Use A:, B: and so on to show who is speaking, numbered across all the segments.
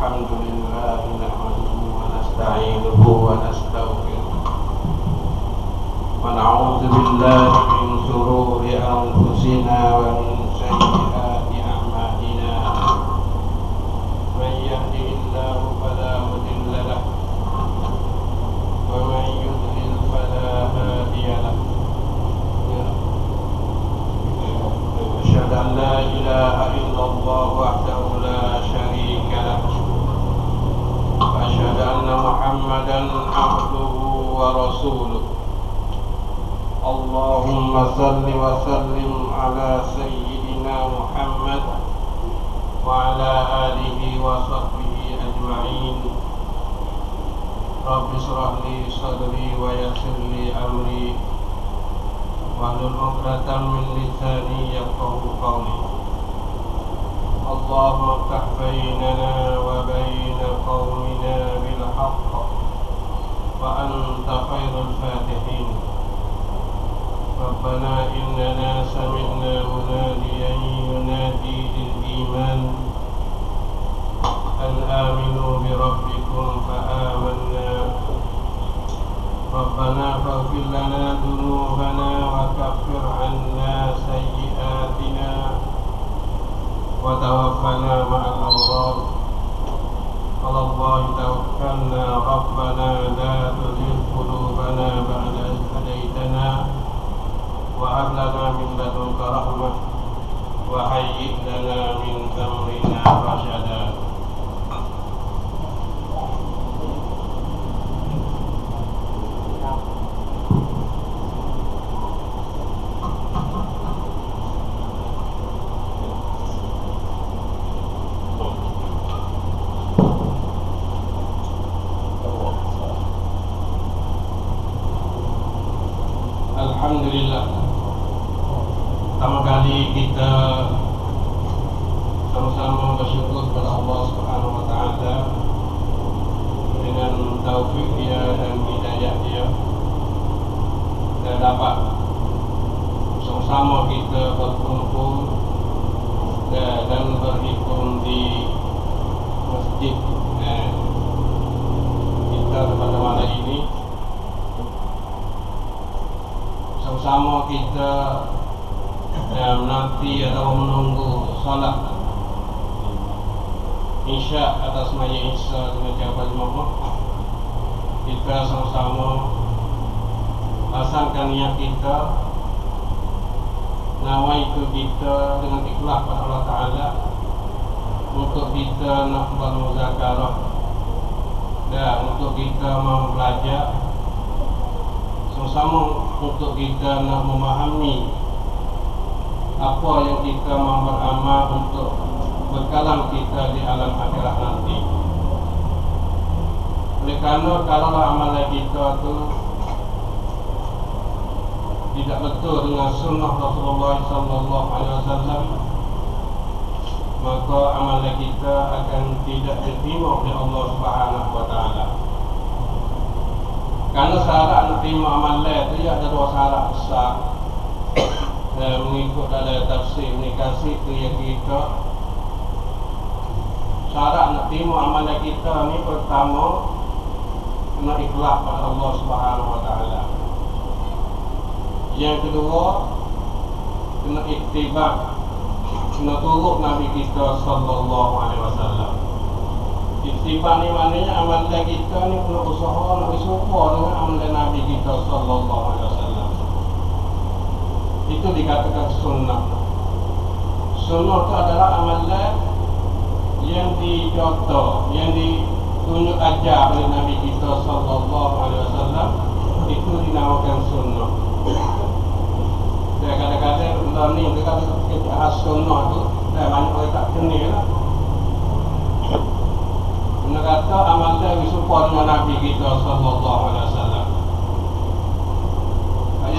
A: الحمد لله نحمده ونستعينه ونستغفره ونعوذ بالله من شرور أنفسنا ومن سيئات أعمالنا من يهده الله فلا مضل له ومن يضلل فلا هادي له أشهد أن لا إله إلا الله وحده لا شريك له وأشهد أن محمدا عبده ورسوله اللهم صل وسلم على سيدنا محمد وعلى آله وصحبه أجمعين رب اشرح لي صدري ويسر لي أمري واحلل عقدة من لساني يفقهوا قولي اللهم افتح بيننا وبين قومنا بالحق وأنت خير الفاتحين ربنا إننا سمعنا مناديا ينادي للإيمان أن آمنوا بربكم فآمنا ربنا فاغفر لنا ذنوبنا وكفر عنا سيئاتنا وتوفنا مع الأبرار على الله توكلنا ربنا لا تزغ قلوبنا بعد إذ هديتنا وهب لنا من لدنك رحمة وهيئ لنا من أمرنا رشدا Alhamdulillah, pertama kali kita sama-sama bersyukur kepada Allah Subhanahu wa taala dengan taufik Dia dan hidayah Dia kita dapat sama-sama kita berkumpul dan berhimpun di masjid kita pada malam ini. Sama kita menanti atau menunggu salat Isya atas maya Isa dengan jawaban Muhammad. Kita sama-sama pasangkan niat kita, nawaitu kita dengan ikhlas kepada Allah Ta'ala untuk kita nak bermuzakarah dan untuk kita mau belajar sama-sama untuk kita nak memahami apa yang kita mahu beramal untuk bekalan kita di alam akhirat nanti. Oleh kerana kalau amalan kita tu tidak betul dengan sunnah Rasulullah SAW, maka amalan kita akan tidak diterima oleh Allah Subhanahu wa taala. Kerana syarat nak terima amalan itu ada dua syarat besar. Mengikut dalam tafsir Nikasi itu yang kita syarat nak terima amalan kita ni pertama kena ikhlas pada Allah Subhanahu wa taala. Yang kedua kena ittiba, kena turut Nabi kita sallallahu alaihi wasallam. Ittiba ni maknanya amalan kita ni kena usaha nak serupa dengan amalan Nabi kita sallallahu alaihi wasallam. Itu dikatakan sunnah. Sunnah itu adalah amalan yang dicontoh, yang ditunjuk ajar oleh Nabi kita sallallahu alaihi wasallam. Itu dinamakan sunnah. Dan kadang-kadang learning kita kata sunnah tu dah banyak orang tak kenal lah. Kena kata amalan serupa dengan Nabi kita sallallahu alaihi wasallam.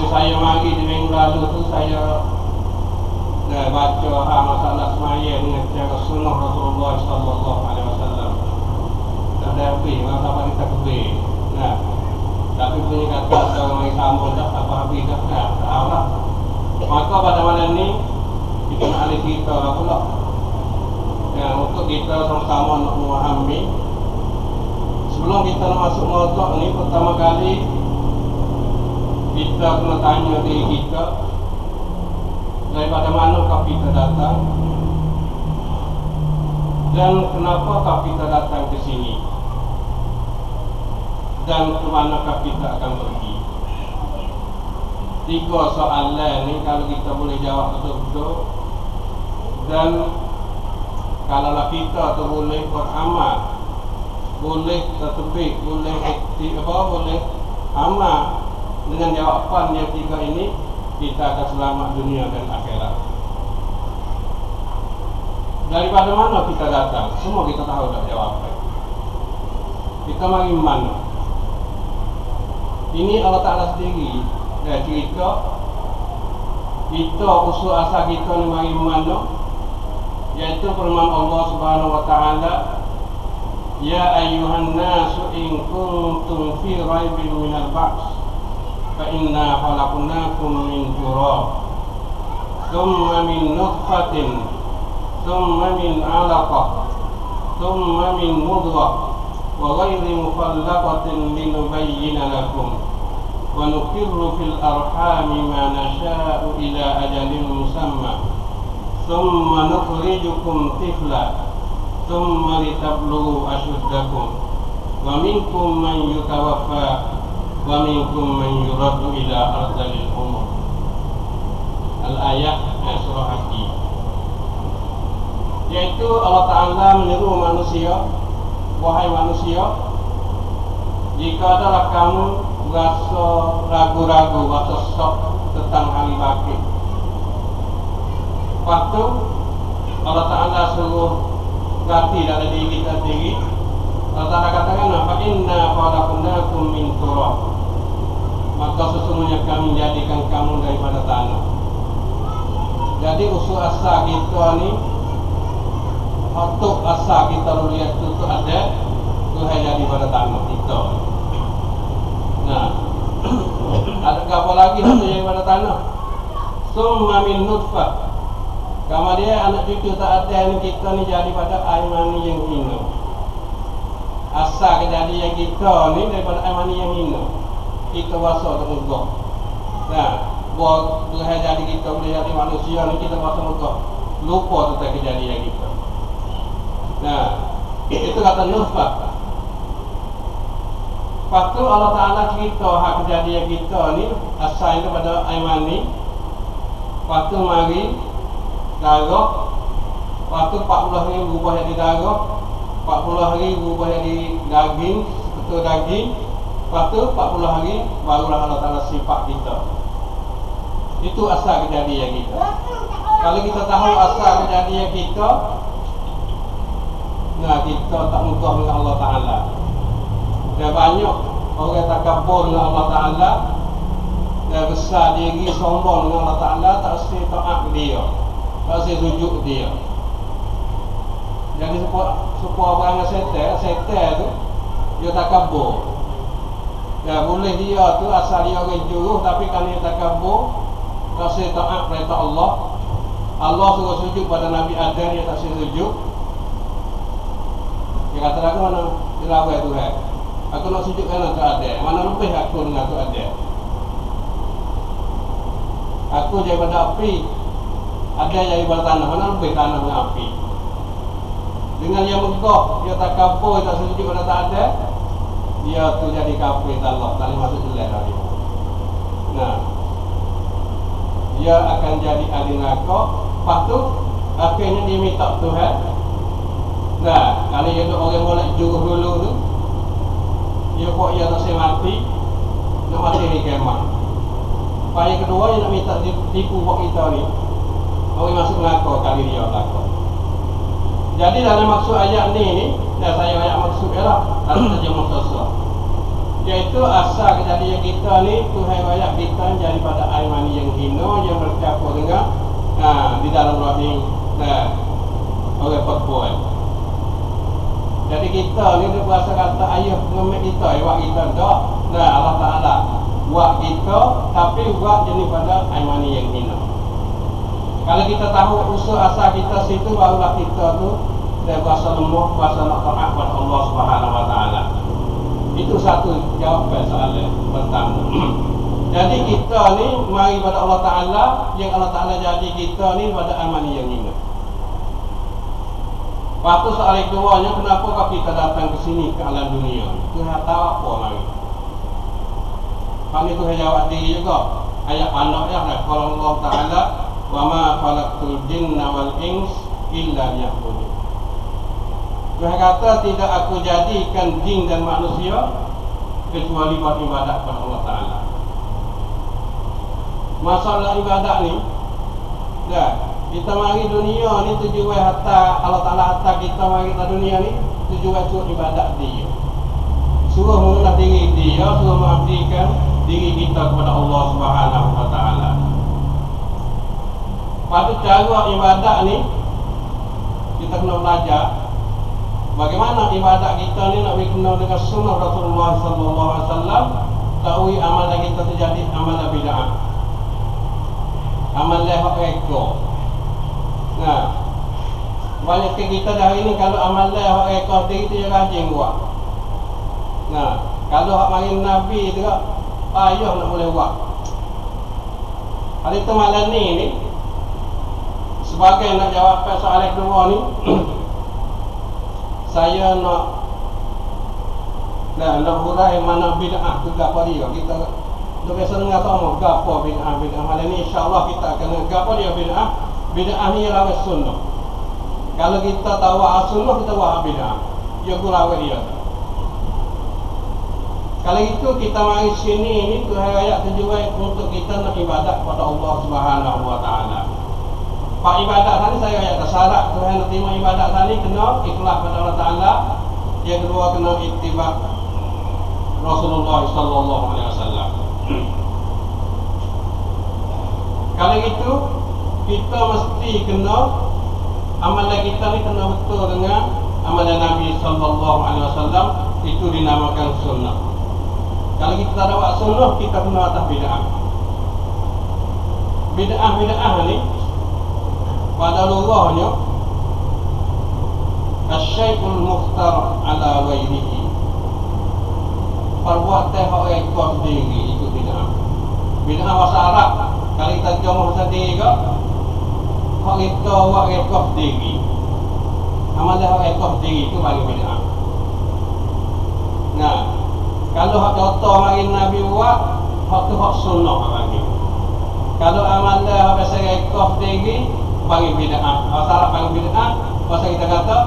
A: Saya mari di minggu lalu tu saya baca masalah semaya dengan cara sunnah Rasulullah sallallahu alaihi wasallam. Tak ada habis, orang tak kita kubur. Tapi punya kata orang mari sambung dah apa habis dah tahu lah. Maka pada malam ni kita nak alih cerita lah pula. untuk kita sama-sama nak memahami, sebelum kita nak masuk mawdu'k ni, pertama kali kita kena tanya diri kita, daripada manakah kita datang dan kenapakah kita datang ke sini dan ke manakah kita akan pergi. 3 soalan ni kalau kita boleh jawab betul-betul, dan kalaulah kita tu boleh beramal, boleh tatbik, boleh boleh amal dengan jawapan yang 3 ini, kita akan selamat dunia dan akhirat. Daripada mana kita datang? Semua kita tahu dah jawapan. Kita mari mana? Ini Allah Ta'ala sendiri dah cerita. Kita usul asal kita ni mari mana, iaitu firman Allah Subhanahu wa Ta'ala, ya ayyuhan nasu in kuntum fi raibin minal ba'ts fa inna khalaqnakum min turab thumma min nutfatin thumma min 'alaqah thumma min mudghah wa ghayri mufallaqatin linubayyina lakum wa nuqirru fil arhami ma nasha'u ila ajalin musamma thumma nukhrijukum tifla thumma litablughu ashuddakum wa minkum man yutawaffa wa minkum man yuraddu ila ardhil umur. Al-ayat surah Haji. Yaitu Allah Ta'ala menyeru manusia, wahai manusia, jika adalah kamu rasa ragu-ragu, rasa sok tentang hari bangkit, waktu Allah Ta'ala suruh ganti dalam diri kita sendiri. Allah Ta'ala katakan, fa inna khalaqnakum min turab, maka sesungguhnya kami jadikan kamu daripada tanah. Jadi usul asal kita ni, untuk asal kita lihat itu ada, itu hanya daripada tanah kita. Nah, ada apa lagi yang daripada tanah? Summa min nutfah, kemudian anak cucu tak ada ni kita ni jadi pada air mani yang hina. Asal kejadian kita ni daripada air mani yang hina, kita rasa tak megah. Nah, buat boleh jadi kita boleh jadi manusia ni, kita rasa megah, lupa tentang kejadian kita. Nah, itu kata nutfah. Lepas tu Allah Ta'ala cerita hak kejadian kita ni asal daripada air mani. Lepas tu mari darah. Lepas tu 40 hari berubah jadi darah, 40 hari berubah jadi daging, seketul daging. Lepas tu 40 hari barulah Allah Ta'ala sifat kita. Itu asal kejadian kita. Kalau kita tahu asal kejadian kita, nah kita tak mudah dengan Allah Ta'ala. Dah banyak orang takabur dengan Allah Ta'ala, dah besar diri, sombong dengan Allah Ta'ala, tak usah taat dia, tak usah rujuk dia. Jadi supaya orang setan tu, dia takabur. Ya boleh dia tu asal dia orang juruh, tapi kalau dia takabur, tak usah taat perintah Allah. Allah suruh sujud pada Nabi Adam, dia tak usah sujud. Dia kata aku mana dilawai Tuhan, aku nak sujud kerana tu ada, mana lebih aku dengan tu ada. Aku daripada api, ada yang daripada tanah, mana lebih tanah dengan api. Dengan yang megah, dia tak kapur, tak sujud kerana tak ada, dia tu jadi kafir Allah, tak boleh masuk jelek lagi. Nah, dia akan jadi ahli neraka. Lepas tu akhirnya dia minta Tuhan. Nah, kalau dia orang boleh juruh dulu tu, dia buat dia tak mati, nak mati di kemah. Supaya kedua dia nak minta tipu buat kita ni, orang masuk neraka kali dia neraka. Jadi dalam maksud ayat ni dah saya ayat maksud lah, kalau terjemah susah, iaitu asal kejadian kita ni, Tuhan ayat kita jadi pada air mani yang hina yang bercampur dengan di dalam rahim orang perempuan. Jadi kita ni dia berasa kata ayah pengemek kita, buat kita tak. Nah, Allah Ta'ala buat kita, tapi buat jenis pada air mani yang hina. Kalau kita tahu usul asal kita situ, barulah kita tu dan rasa lemah, rasa nak taat kepada Allah Subhanahu Wa Taala. Itu satu jawapan soalan pertama. Jadi kita ni mari pada Allah Taala, yang Allah Taala jadi kita ni pada amal yang ingat. Lepas tu soalan keduanya, kenapa kita datang ke sini ke alam dunia? Tuhan tahu apa lagi? Hal itu Tuhan jawab diri juga. Ayat anak ya, kalau Allah Taala, wa ma khalaqtul jinna wal ins illa liya'budun. Tuhan kata tidak aku jadikan jin dan manusia kecuali buat ibadat kepada Allah Taala. Masalah ibadat ni, dah kita mari dunia ni tujuan hatta Allah Taala hatta kita mari ke dunia ni tujuan suruh ibadat dia. Suruh mengenal diri dia, suruh mengabdikan diri kita kepada Allah Subhanahu Wa Taala. Pada cara ibadat ni kita kena belajar bagaimana ibadat kita ni nak berkenal dengan sunnah Rasulullah sallallahu alaihi wasallam. Tahu amalan kita terjadi amalan bid'ah. Amalan hak ekor. Nah, banyak kita dah ini kalau amalan hak ekor dia itu rajin buat. Nah, kalau hak marin Nabi tu payah nak boleh buat. Hari tu malam ni sebagai nak jawab soalan kedua ni saya nak hurai mana bid'ah tu gapo dia. Kita dah biasa dengar sama gapo bid'ah. Malam ni insya-Allah kita akan gapo dia bid'ah. Bid'ah ni ialah sunnah. Kalau kita tahu sunnah, kita tahu bid'ah. Dia gurau dia. Kalau itu kita mari sini ni Tuhan ayat tujuan untuk kita nak ibadat kepada Allah Subhanahu Wa Taala. Pak ibadat tadi saya ayat syarat Tuhan nak terima ibadat tadi kena ikhlas kepada Allah Taala. Yang kedua kena ittiba Rasulullah sallallahu alaihi wasallam. Kalau itu kita mesti kena amalan kita ni kena betul dengan amalan Nabi sallallahu alaihi wasallam, itu dinamakan sunnah. Kalau kita tak ada buat sunnah, kita kena atas bid'ah. Bid'ah ni pada lughahnya asyai'ul mukhtar ala ghairihi. Perbuatan hak ekor sendiri itu bid'ah. Bid'ah bahasa Arab kalau kita terjemah bahasa diri ke hak kita buat ekor sendiri. Amalan hak ekor sendiri itu bagi bid'ah. Nah, kalau hak contoh mari Nabi buat, hak tu hak sunnah bagi. Kalau amalan hak bahasa ekor sendiri bagi bid'ah. Bahasa Arab bagi bid'ah, bahasa kita kata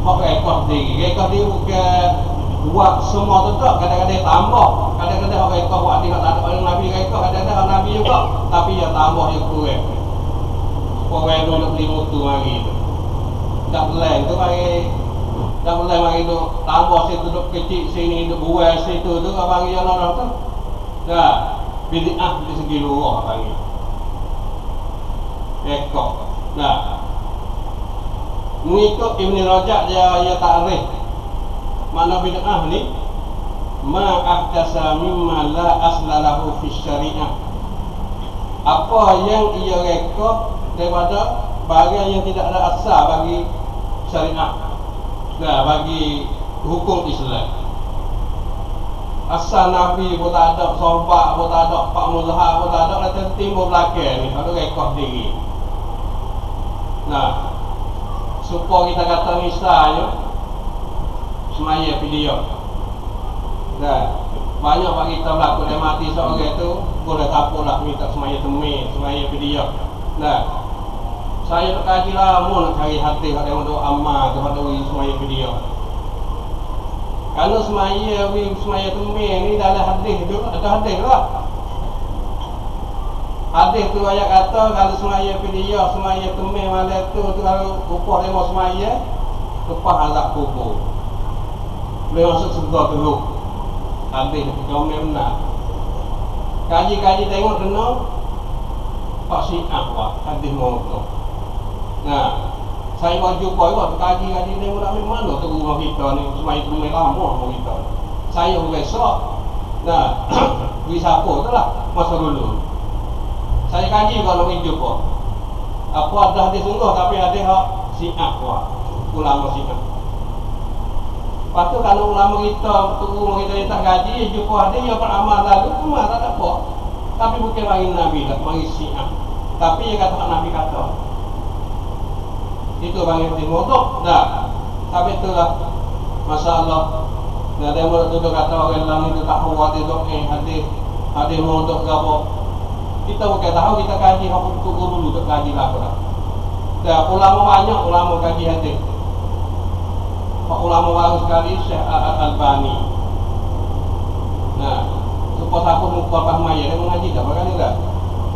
A: hak ekor sendiri. Ekor sendiri bukan buat semua tu tak, kadang-kadang tambah, kadang-kadang hak ekor buat tidak ada pada Nabi ekor, kadang-kadang hak Nabi juga, tapi yang tambah yang kurang. Kurang duduk lima tu mari tu. Tak boleh tu mari. Tak boleh mari tu tambah situ duduk kecil sini, duduk buai situ tu bagi yang orang tu. Dah bid'ah di segi luar bagi. Ekor. Nah, mengikut Ibn Rajab dia takrif mana bid'ah ni ma ahdasa mimma la asla lahu fi syariah. Apa yang ia reka daripada barang yang tidak ada asal bagi syariat. Nah, bagi hukum Islam. Asal Nabi pun tak ada, sahabat pun tak ada, Pak Muzahar pun tak ada, nanti timbul belakang ni, ada rekod diri. Nah, supaya kita kata misalnya semaya video. Nah, banyak bagi kita berlaku dia mati seorang tu, boleh tapuk lah minta semaya temui, semaya video. Nah, saya nak kaji lama nak cari hati kat dia untuk amal kepada semaya video. Kalau semaya temui ni dalam hadis tu, ada hadis lah. Hadis tu ayat kata kalau semaya video, semaya temui malam tu kalau upah dia mau semaya, lepas azab kubur. Boleh masuk surga teruk. Hadis kau benar. Kaji-kaji tengok kena Pak Syiah buat hadis motor. Nah, saya mau jumpa juga kaji-kaji tengok nak ambil mana tu rumah kita ni semai rumah lama rumah kita. Saya besok. Nah, bagi siapa tu lah masa dulu. Saya kaji kalau nak jumpa. Apa ada hadis sungguh tapi ada hak Syiah buat. ulama Syiah. Lepas tu kalau ulama kita tunggu kita tak gaji, jumpa ada yang beramal lalu tu mah tak apa. Tapi bukan mari Nabi tak mari Syiah. Tapi dia kata Nabi kata. Itu bang yang dimodok dah. Tapi itulah masalah. Nah, dia mau tu kata orang lain itu tak kuat itu hadis modok ke apa. Kita bukan tahu, kita kaji hak untuk guru untuk kaji lah apa. Dah ulama banyak ulama kaji hadis. Pak ulama baru sekali Syekh Al-Albani. Nah, supaya siapa mukul Fahmaya dia mengaji tak berkali tak?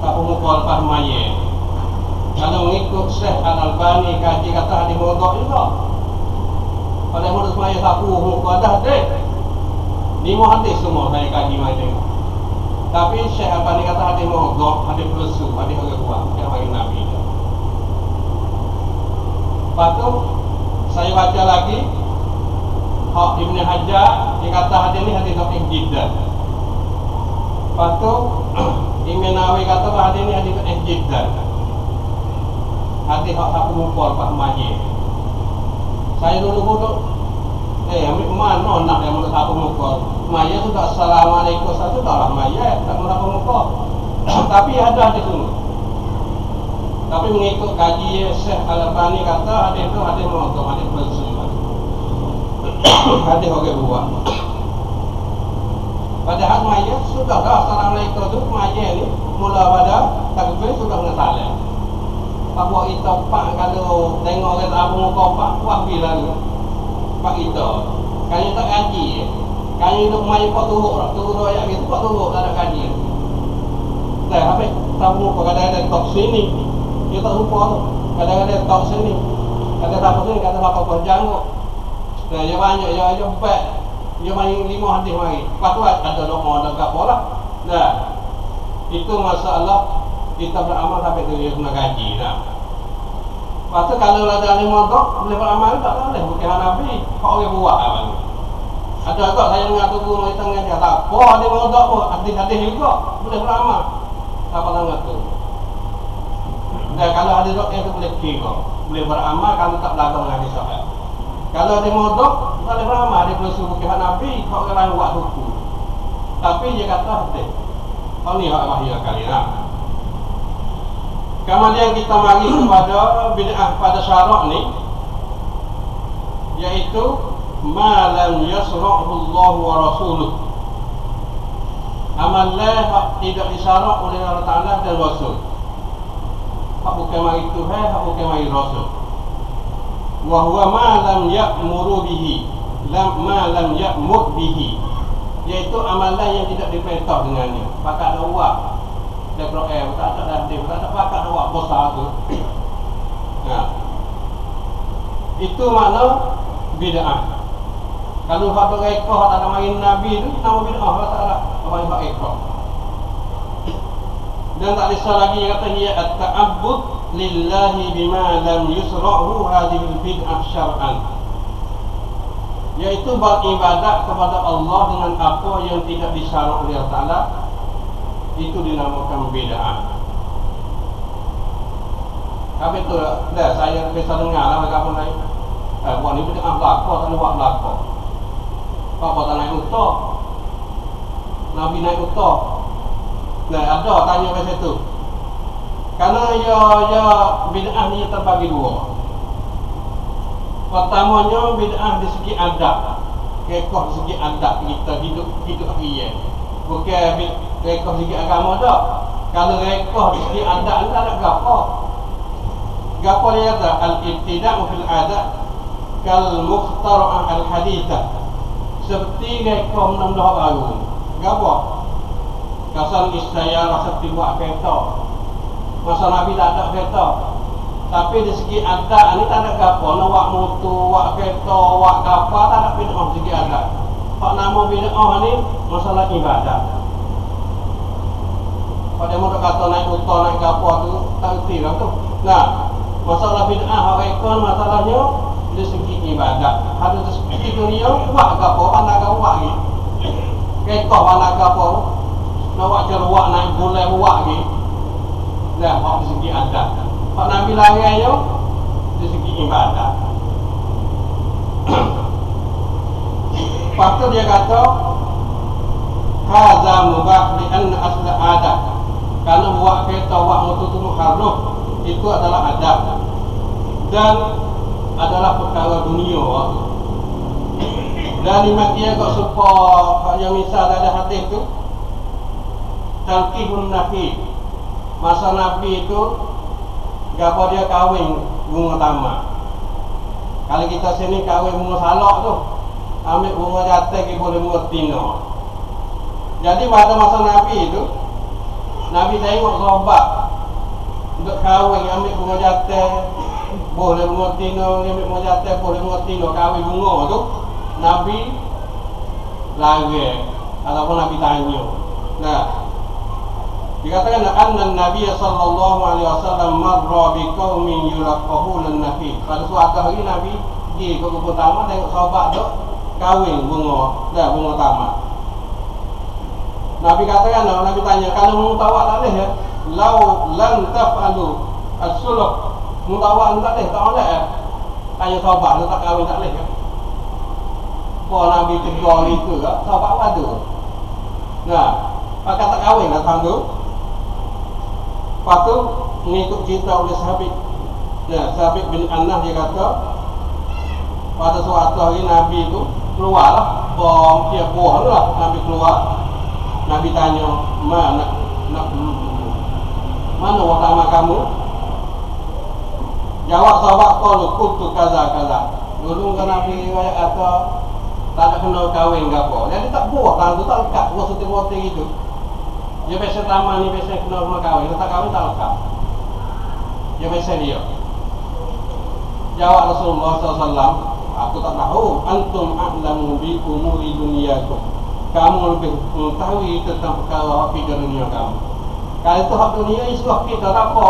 A: Siapa mukul Fahmaya. Kalau mengikut Syekh Al-Albani kaji kata hadis modok juga. Pada murid saya sapu mukul dah dek. 5 hadis semua saya kaji macam. Tapi Syekh Al-Albani kata hadis modok, hadis palsu, hadis orang buat, bukan hari Nabi. Lepas tu saya baca lagi hak Ibn Hajar, dia kata hadis ni hadis dhaif jiddan. Lepas tu Imam Nawawi kata hadis ni hadis dhaif jiddan. Hadis hak sapu mukul Pak Majid. Saya dulu ambil mana nak yang menurut sapu mukul. Maya sudah assalamualaikum satu dah lah maya tak menurut sapu mukul. Tapi ada hadis tu. Tapi mengikut kaji Syekh Al-Albani kata hadis tu hadis modok, hadis palsu. Hadis orang buat. Padahal mayat sudah dah assalamualaikum tu mayat ni mula pada takbir sudah nak salam. Pak kita pak kalau tengok orang abu muka pak wah bila ni. Pak kita kan tak kaji. Kan hidup mayat pak turuk ayat gitu pak turuk tak ada kaji. Dah habis tahu muka kadang-kadang tok sini. Dia tak lupa tu. Kadang-kadang tok sini. Kadang-kadang sini kata apa kau janggut. Nah, dia banyak, dia empat. Dia main 5 hadis mari. Lepas tu ada doa, ada apa lah. Nah, itu masalah kita beramal sampai tu dia kena gaji dah. Lepas tu kalau ada 5 dok, boleh beramal tak boleh. Bukan Nabi, kau orang buat apa ni. Ada agak saya dengar tunggu di tengah dia tak apa, ada 5 dok pun. Hadis-hadis juga boleh beramal. Apa tengah tu. Dan kalau ada dok yang tu boleh kira. Boleh beramal kalau tak belakang dengan hadis sahih. Kalau dia modok, tak boleh beramal. Dia perlu suruh kihak Nabi, kau orang buat hukum. Tapi dia kata hadis. Kau ni hak wahyu kali lah. Kemudian kita mari kepada bid'ah pada syarak ni, iaitu ma lam yasra'hu Allah wa rasuluh. Amalan hak tidak disyarak oleh Allah Ta'ala dan Rasul. Hak bukan mari Tuhan, hak bukan mari Rasul. Wa huwa ma lam ya'muru bihi, ma lam ya'mur bihi, iaitu amalan yang tidak diperintah dengannya. Pakat doa Ibrahim tak ada hadis, tak ada pakat doa besar tu. Nah, itu makna bid'ah. Kalau hak berekah tak ada main Nabi tu nama bid'ah lah tak ada. Apa yang hak ekah. Dan tak ada lagi kata dia at-ta'abbud lillahi bima lam yusra'hu hadhihi bid'ah syar'an, iaitu beribadat kepada Allah dengan apa yang tidak disyarak oleh Allah Ta'ala. Itu dinamakan bid'ah. Apa itu dah saya biasa dengar lah mereka pun naik buat ni bid'ah belakang, tak ada buat belakang. Apa tak naik utah, Nabi naik utah. Nah, ada tanya kat situ. Karena ya bid'ah ni terbagi dua. Pertamanya bid'ah di segi adab. Kekoh di segi adab kita hidup harian. Bukan kekoh di segi agama dah. Kalau kekoh di segi adab ni tak ada gapo. Gapo dia kata al-ibtida'u fil adab kal mukhtara'ah al-hadithah. Seperti kekoh menambah baru. Gapo? Kasar istayarah seperti buat kereta. Masa Nabi tak ada kereta. Tapi di segi adab ni tak ada gapo. Nak buat motor, buat kereta, buat kapal, tak ada bid'ah segi adab. Pak nama bid'ah ni masalah ibadat. Pada mudah kata naik motor, naik kapal tu tak erti lah tu. Nah, masalah bid'ah hakikatan masalahnya di segi ibadat. Ada di segi dunia buat kapal, pandai kau buat ni. Kereta pandai kapal. Nak buat celuak naik boleh buat lagi. Dah hak di segi adab. Hak Nabi lari ayo di segi ibadat. Lepas tu dia kata hadza mubah li anna asla adab. Kalau buat kereta buat motor tu muharram, itu adalah adab dan adalah perkara dunia. Dan imam dia kok supaya yang misal ada hadis tu talqihun nabi. Masa Nabi itu gapo dia kahwin bunga tamak. Kalau kita sini kahwin bunga salak tu, ambil bunga jatah ke boleh bunga tino. Jadi pada masa Nabi itu, Nabi tengok sahabat untuk kahwin ambil bunga jatah boleh bunga tino, ambil bunga jatah boleh bunga tino, kahwin bunga tu Nabi lagi ataupun Nabi tanya. Nah, dikatakan anna Nabi sallallahu alaihi wasallam marra bi qaumin yulaqahun an-nabi. Pada suatu hari Nabi pergi ke kebun tamak tengok sahabat tu kahwin bunga, bunga tamak. Nabi katakan, Nabi tanya, kalau mutawak tak boleh ya? Lau lan taf'alu as-sulh. Mutawak tak boleh, tak boleh ya? Tanya sahabat tu tak kahwin tak boleh ya? Kalau Nabi tegur itu ya, sahabat padu. Nah, pakai tak kahwin lah tahun tu. Lepas tu mengikut cerita oleh sahabat. Ya, sahabat bin Anas dia kata pada suatu hari Nabi tu keluarlah bom dia buah lah Nabi keluar. Nabi tanya, mana utama kamu? Jawab sahabat kalau kuntu kaza. Dulu kan Nabi riwayat kata tak ada kena kahwin ke apa. Jadi tak buah kan tu tak lekat buah setir-setir gitu. Dia biasa taman ni biasa kena rumah kahwin, tak kahwin tak lekat. Dia biasa dia. Jawab Rasulullah SAW, aku tak tahu. Antum a'lamu bi umuri dunyakum. Kamu lebih mengetahui tentang perkara hak fikir dunia kamu. Kalau itu hak dunia istilah kita tak apa.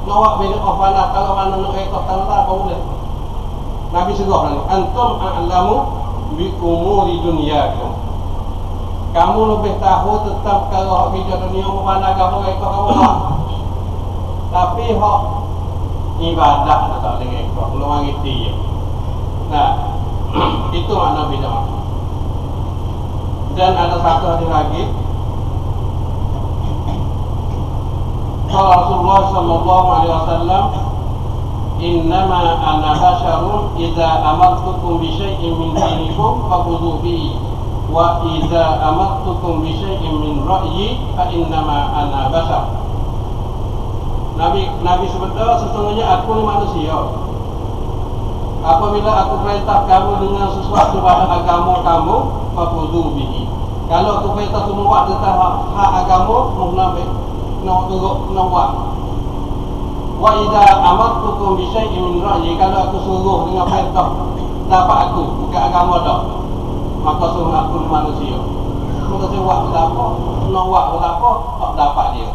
A: Nak bina ofana kalau mana nak ikut tak apa boleh. Nabi suruh ni, antum a'lamu bi umuri dunyakum. Kamu lebih tahu tentang perkara hak fikir dunia mana kamu ikut kamu tak. Tapi hak ibadah tak boleh ikut. Belum ngerti. Nah, itu makna bid'ah. Dan ada satu hari lagi kalau Rasulullah sallallahu alaihi wasallam, innama ana basyarun idza amartukum bi syai'in min dinikum faqudhu bihi wa idza amartukum bi syai'in min ra'yi fa innama ana basyar. Nabi sebutkan sesungguhnya aku ni manusia. Apabila aku perintah kamu dengan sesuatu pada agama kamu, faqudhu bihi. Kalau aku perintah semua buat tentang hak agama, nak buat. Wa idza amartukum bi syai'in min ra'yi, kalau aku suruh dengan perintah dapat aku bukan agama dah, maka suruh aku manusia. Maka saya buat apa? Nak buat apa? Tak dapat dia.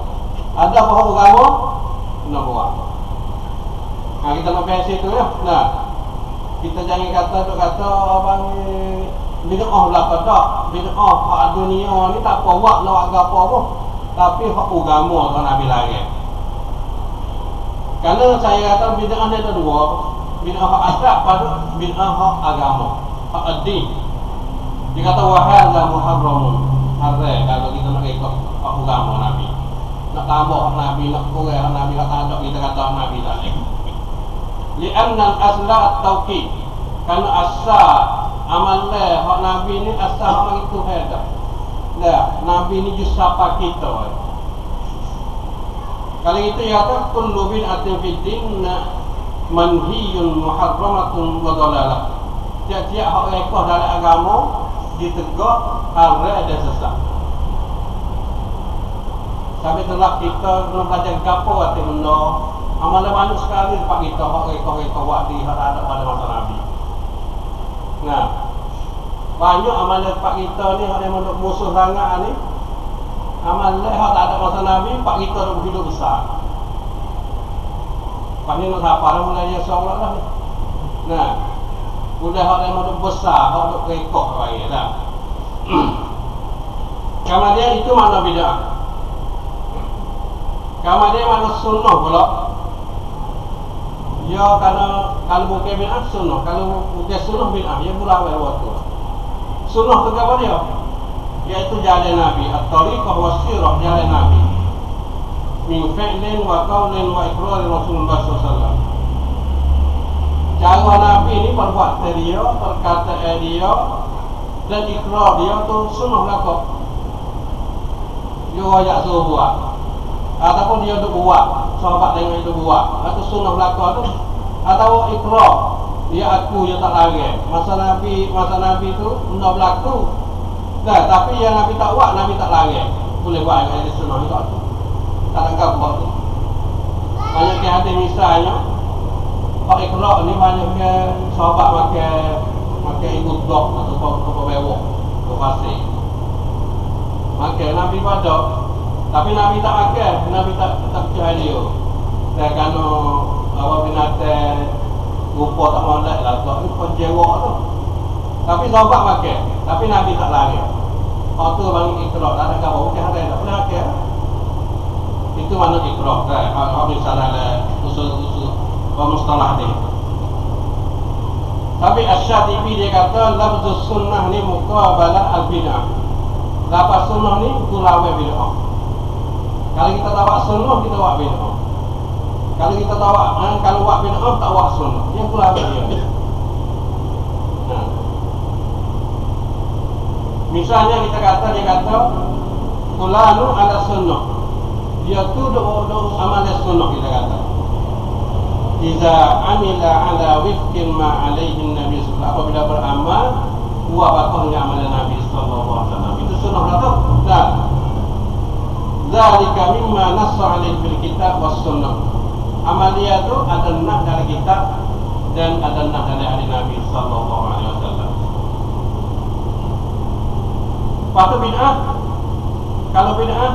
A: Ada apa agama? Nak buat. Nah, kita nak pensel tu ya. Nah, kita jangan kata abang bid'ah lah pada bid'ah hak dunia ni tak apa buat nak agak apa pun, tapi hak agama tak Nabi lagi. Kerana saya kata bid'ah ni ada dua, bid'ah hak adab pada bid'ah hak agama, hak ad-din. Dia kata wa hadza muharramun, haram kalau kita nak ikut hak agama Nabi. Nak tambah hak Nabi, nak kurang hak Nabi, nak ada kita kata hak Nabi tak leh. Li'anna al-asla at-tauqid. Kerana asal amal hak Nabi ni asal hak itu ada. Dah, Nabi ni just siapa kita. Kalau itu ya kata kullu bid'atin fid din manhiyun muharramatun wa dhalalah. Tiap-tiap hak rekah dalam agama ditegak haram dan sesat. Sampai telah kita kena belajar gapo arti benda. Amalan banyak sekali tempat kita hak rekah-rekah buat di hak ada pada masa Nabi. Nah, banyak amalan pak kita ni hak yang menurut musuh sangat ni. Amalan hak tak ada masa Nabi, pak kita dah hidup besar. Pak ni nak siapa dah mulai insya-Allah lah. Nah, sudah hak yang menurut besar, hak untuk rekod bagi dah. Kemudian itu makna bid'ah. Kemudian makna sunnah pula. Ya, kalau bukan bid'ah sunnah, kalau bukan sunnah bid'ah, ya mula waktu. Sunnah tu apa dia? Iaitu jalan Nabi, at-tariqah wa sirah, jalan Nabi. Min fi'lin wa qawlin wa iqrarin Rasulullah SAW. Cara Nabi ni perbuatan dia, perkataan dia dan ikrar dia tu sunnah belaka. Dia ajak suruh buat ataupun dia duk buat, sahabat tengok itu buat, atau sunnah belaka tu, atau ikrar dia aku dia tak lari. Masa Nabi tu benda berlaku dah, tapi yang Nabi tak buat, Nabi tak lari, boleh buat yang sunnah itu tak anggap buat tu. Banyak ke hadis misalnya pak ikrar ni, banyak ke sahabat makan ikut dok atau apa bewok ke pasir, makan Nabi pada, tapi Nabi tak makan, Nabi tak percaya dia. Dan kerana apa binatang rupa tak molek lah, tak ni penjewak tu. Tapi sahabat makan, tapi Nabi tak lari. Hak tu bang ikrar, tak ada kau bukan ada tak boleh makan. Itu mana ikrar kan? Hak misalnya usul mustalah ni. Tapi Asy-Syatibi dia kata lafzus sunnah ni muqabalah al-bid'ah. Lafaz sunnah ni kulawai bid'ah. Kalau kita tahu sunnah, kita buat bid'ah. Kalau kita tahu kalau buat bid'ah, tak buat sunnah. Yang kulawai dia. Nah. Misalnya kita kata, dia kata fulanu ala sunnah. Dia tu do amal sunnah, kita kata. Iza amila ala wifqin ma alaihi Nabi sallallahu alaihi wasallam. Apabila beramal buat bakal amalan Nabi sallallahu alaihi wasallam, itu sunnah lah tu. Nah, zalika mimma nassa alaihi fil kitab was sunnah. Amalia tu ada nak dari kitab dan ada nak dari hadis Nabi sallallahu alaihi wasallam. Patu bid'ah, kalau bid'ah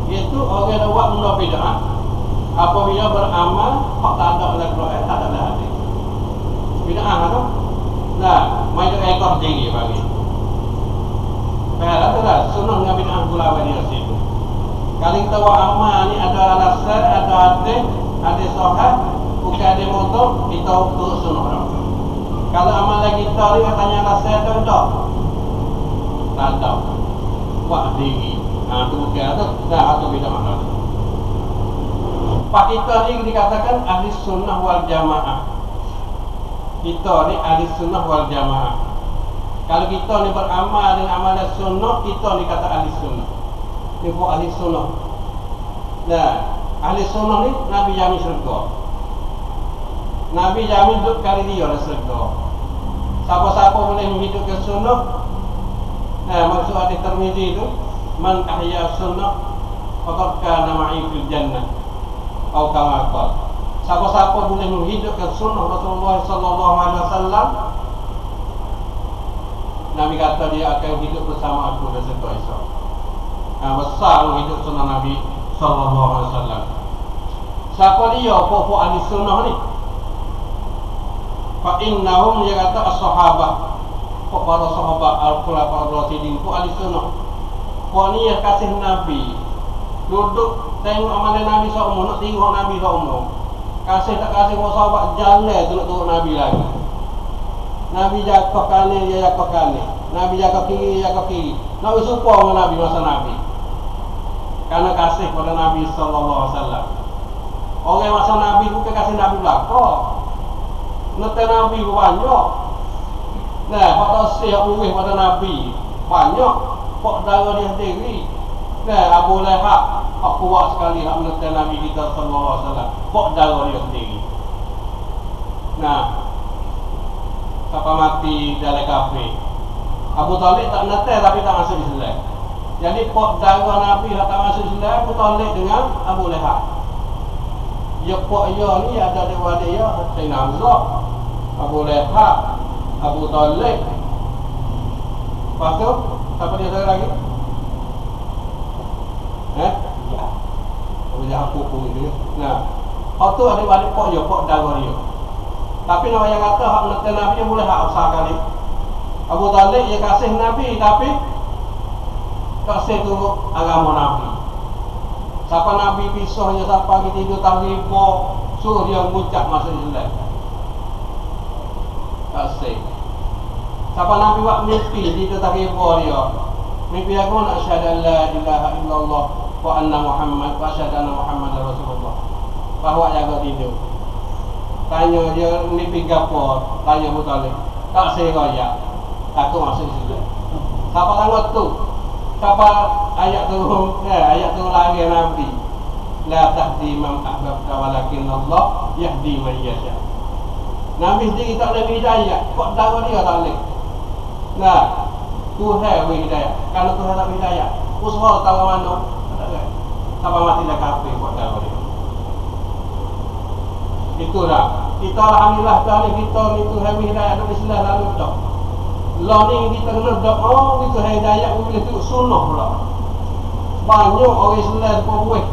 A: iaitu orang yang buat benda bid'ah apabila beramal hak tak ada dalam Quran, tak ada dalam hadis. Bid'ah tu. Nah, mai tu ekor tinggi bagi. Padahal tu dah sunnah dengan bid'ah pula bagi situ. Kalau kita buat amal ni ada alasan, ada hadis sahih, bukan ada motor, kita turut sunnah dah. Kalau amalan kita ni katanya alasan tu tak. Tak ada. Buat tinggi. Tu bukan tu dah atau bid'ah mana. Pak kita ni dikatakan ahli sunnah wal jamaah. Kita ni ahli sunnah wal jamaah. Kalau kita ni beramal dengan amalan sunnah, kita ni kata ahli sunnah. Ni buat ahli sunnah. Nah, ahli sunnah ni Nabi jamin syurga. Nabi jamin duduk kali dia dalam syurga. Siapa-siapa boleh menghidupkan sunnah. Nah, maksud hadis Tirmizi tu, man ahya sunnah faqad kana ma'i fil jannah. Atau kama qala. Siapa-siapa boleh menghidupkan sunnah Rasulullah sallallahu alaihi wasallam, Nabi kata dia akan hidup bersama aku dan serta Isa. Besar hidup sunnah Nabi sallallahu alaihi wasallam. Siapa dia pokok ahli sunnah ni? Fa innahum, dia kata as-sahabah, para sahabat al-khulafa ar-rasyidin ku ahli sunnah. Kau ni yang kasih Nabi, duduk tengok amalan Nabi SAW, nak tengok Nabi SAW. Kasih tak kasih orang sahabat jalan tu nak tengok Nabi lagi. Nabi jaga kanan, dia jaga kanan. Nabi jaga kiri, dia jaga kiri. Nak bersumpah dengan Nabi masa Nabi. Karena kasih pada Nabi SAW. Orang masa Nabi bukan kasih Nabi belakang. Ngetel Nabi banyak. Nah, hak tasih, hak urih pada Nabi banyak. Hak darah dia sendiri. Nah, Abu Lahab hak kuat sekali hak mengetel Nabi kita sallallahu alaihi wasallam. Hak darah dia sendiri. Nah, siapa mati dalam kafir. Abu Talib tak ngetel tapi tak masuk Islam. Jadi hak darah Nabi hak tak masuk Islam, Abu Talib dengan Abu Lahab. Ya hak ya ni ada dewa dia, Sayyidina Hamzah, Abu Lahab, Abu Talib. Lepas tu, siapa dia ada lagi? Ya. Boleh aku pun itu. Nah, hak tu ada balik pok je, pok darah dia. Tapi nama yang kata hak ngetel Nabi dia boleh hak besar kali. Abu Talib dia kasih Nabi tapi kasih turut agama Nabi. Siapa Nabi pisahnya, siapa pagi tidur tahribo, suruh dia mengucap masuk Islam. Kasih. Siapa Nabi buat mimpi di tetap ibu dia. Mimpi aku nak asyhadu la ilaha illallah wa anna Muhammad wa asyhadu anna Muhammadar Rasulullah. Bahawa jaga tidur. Tanya dia mimpi gapo? Tanya Muttalib. Tak seraya. Takut masuk Islam. Siapa tanggut tu? Siapa ayat tu lagi Nabi. La tahdi man ahbabta walakin Allah yahdi man yasha. Nabi sendiri tak boleh hidayah. Kok dakwah dia tak boleh? Nah, Tuhan beri hidayah. Kalau Tuhan tak beri hidayah, usaha tahu mana? Tak ada. Siapa mati dah kafir kok dakwah dia. Itulah. Kita alhamdulillah kali kita ni Tuhan beri hidayah dari Islam lalu dah. Lah ni kita kena dak itu hidayah boleh tu sunnah pula. Banyak orang Islam berbuat.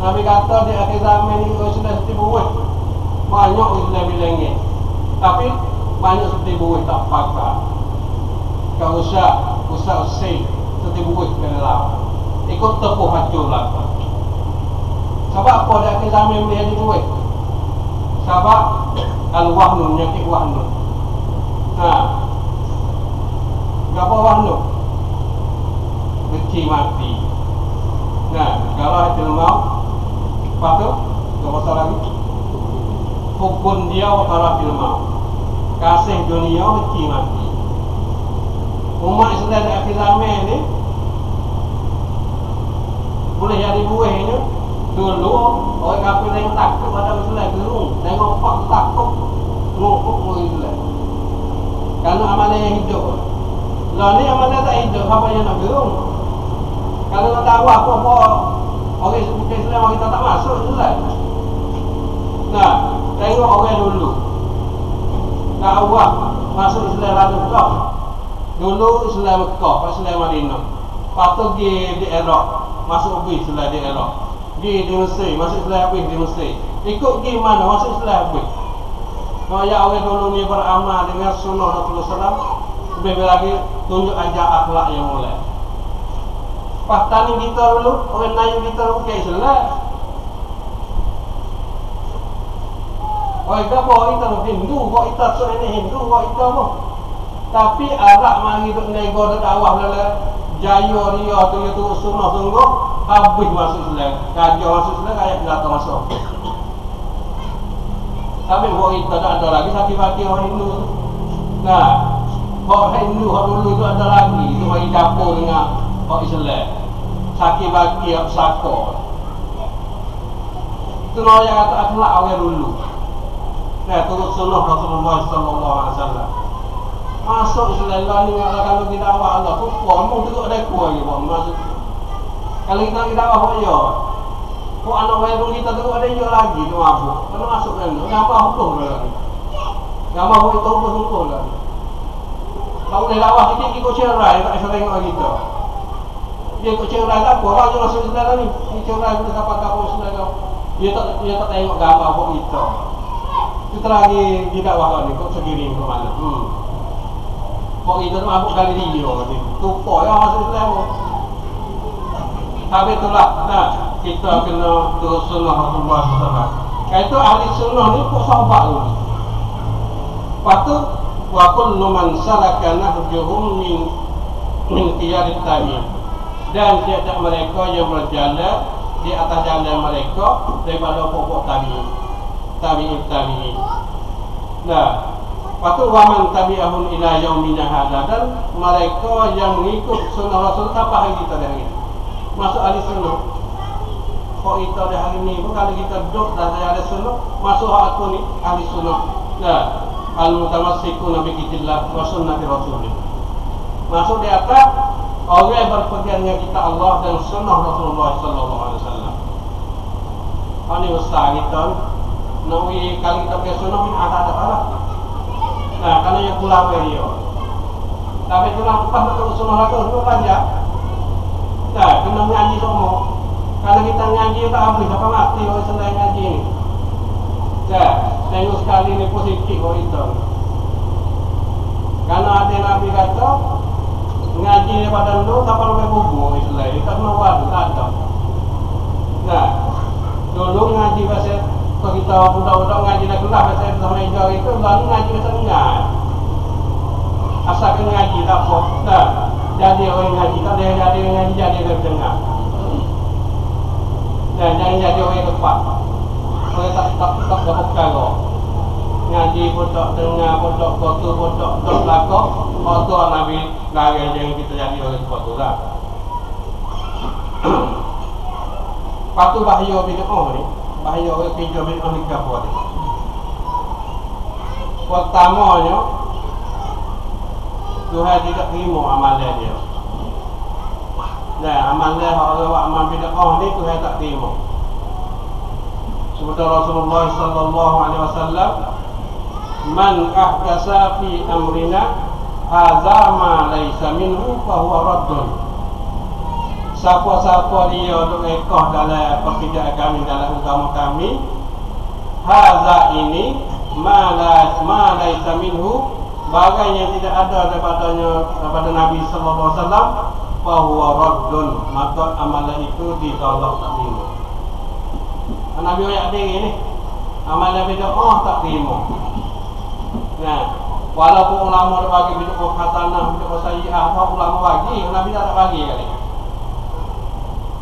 A: Nabi kata di akhir zaman ni orang Islam seperti berbuat. Banyak orang Islam bilang tapi banyak seperti buih tak pakar. Kau usah seperti buih kena lawan. Ikut tepuh hancur lah. Sebab apa dia akhir zaman boleh jadi buih? Sebab al-wahnu, nyakit wahnu. Apa wahnu? Benci mati. Kalau hati mau, lepas tu, tak pasal lagi. Hukum dia wakala fil maut. Kasih dunia benci mati. Umat Islam di akhir zaman ni boleh jadi buihnya. Dulu orang kafir yang takut pada Islam gerung, tengok pak takut ngukuk orang Islam. Karena amalan yang hidup. Lah ni amalan tak hidup, apa yang nak gerung? Kalau nak tahu apa-apa orang Islam kita tak masuk Islam. Tengok orang dulu dakwah masuk Islam lalu dah. Dulu Islam Mekah, Islam Madinah. Lepas tu pergi di Iraq, masuk habis Islam di Iraq. Pergi di Mesir, masuk Islam habis di Mesir. Ikut pergi mana, masuk Islam habis. Kaya orang dulu ni beramal dengan sunnah Rasulullah SAW. Lebih lagi tunjuk ajar akhlak yang mulia. Pas tani kita dulu, orang Melayu kita bukan Islam. Orang kita Hindu, orang kita seorang Hindu, orang kita pun. Tapi Arab mari duk nego duk dakwah dalam jaya dia tu itu sunnah sungguh habis masuk Islam. Kaja masuk Islam kayak datang masuk. Tapi orang kita tak ada lagi sakit-sakit orang Hindu. Orang Hindu orang dulu itu ada lagi, itu mari dapur dengan orang Islam. Sakit-sakit sako. Itu orang yang kata akhlak orang dulu. Turut sunnah Rasulullah SAW. Masuk Islam ni kalau kita awak Allah tu ngomong tu ada kuah je masuk. Kalau kita awak ya. Kok anak baru kita tu ada je lagi tu mabuk. Kalau masuk kan apa hukum lagi. Nama itu hukum lagi. Kalau dia dakwah sikit ikut cerai tak bisa tengok kita. Dia ikut cerai tak apa orang je masuk Islam ni. Ni cerai boleh dapat kapal Islam. Dia tak tengok gambar apa kita. Kita lagi di dakwah ni kok segini ke mana. Kok kita tu mabuk kali dia ni. Tumpah ya masuk Islam. Tapi itulah kita kena terus sunnah Rasulullah SAW. Itu ahli sunnah ni kok sahabat dulu. Lepas tu wa kullu man salaka nahjuhum min qiyarit tabi'in. Dan tiap-tiap mereka yang berjalan di atas jalan mereka daripada pokok tabi'in. Lepas tu waman tabi'ahum ila yaumina hadza, dan mereka yang mengikut sunnah Rasul sampai hari kita dah ni. Masuk ahli sunnah. Kok kita dah hari ni pun kalau kita duduk dan ada sunnah, masuk aku ni ahli sunnah. Al-mutamassikuna bi kitab wa sunnati Rasulih. Masuk di atas orang yang berpegang dengan kitab Allah dan sunnah Rasulullah sallallahu alaihi wasallam. Ini ustaz kita nawi kalau kita punya sunnah ni ada lah. Karena yang pulang dia. Tapi tulang lepas betul sunnah Rasul itu aja. Kena ngaji semua. Kalau kita ngaji tak habis apa mati orang selain ngaji ni. Tengok sekali ni positif orang itu. Karena ada Nabi kata ngaji daripada dulu sampai sampai kubur Islam. Kita kena wadu tak ada. Dulu ngaji pasal kalau kita budak-budak ngaji dah kelas pasal sama hijau itu lalu ngaji pasal enggak. Asalkan ngaji tak apa. Dah. Jadi orang ngaji tak boleh jadi orang ngaji jadi orang dengar. Dan jangan jadi orang lepas. Orang tak berperkara. Ngaji pun tak dengar, pun tak kotor, pun tak lakok. Kotor Nabi lari jangan kita jadi orang kotor lah. Lepas tu bahaya bid'ah ni. Bahaya orang kerja bid'ah ni ke apa ni? Pertamanya, Tuhan tidak terima amalan dia. Dan amalan orang buat amal bid'ah ni Tuhan tak terima. Seperti Rasulullah sallallahu alaihi wasallam, "Man ahdatsa fi amrina hadza ma laysa minhu fa huwa raddun." Siapa-siapa dia duk ekor dalam pekerjaan kami, dalam agama kami, hadza ini ma laysa minhu, bagai yang tidak ada daripada Nabi sallallahu alaihi wasallam, fa huwa raddun, maka amalan itu ditolak, tak terima. Nabi ayat diri ni amalan bid'ah tak terima. Nah, walaupun ulama dah bagi bid'ah hasanah, bid'ah sayyi'ah, apa ulama bagi, Nabi tak bagi kali.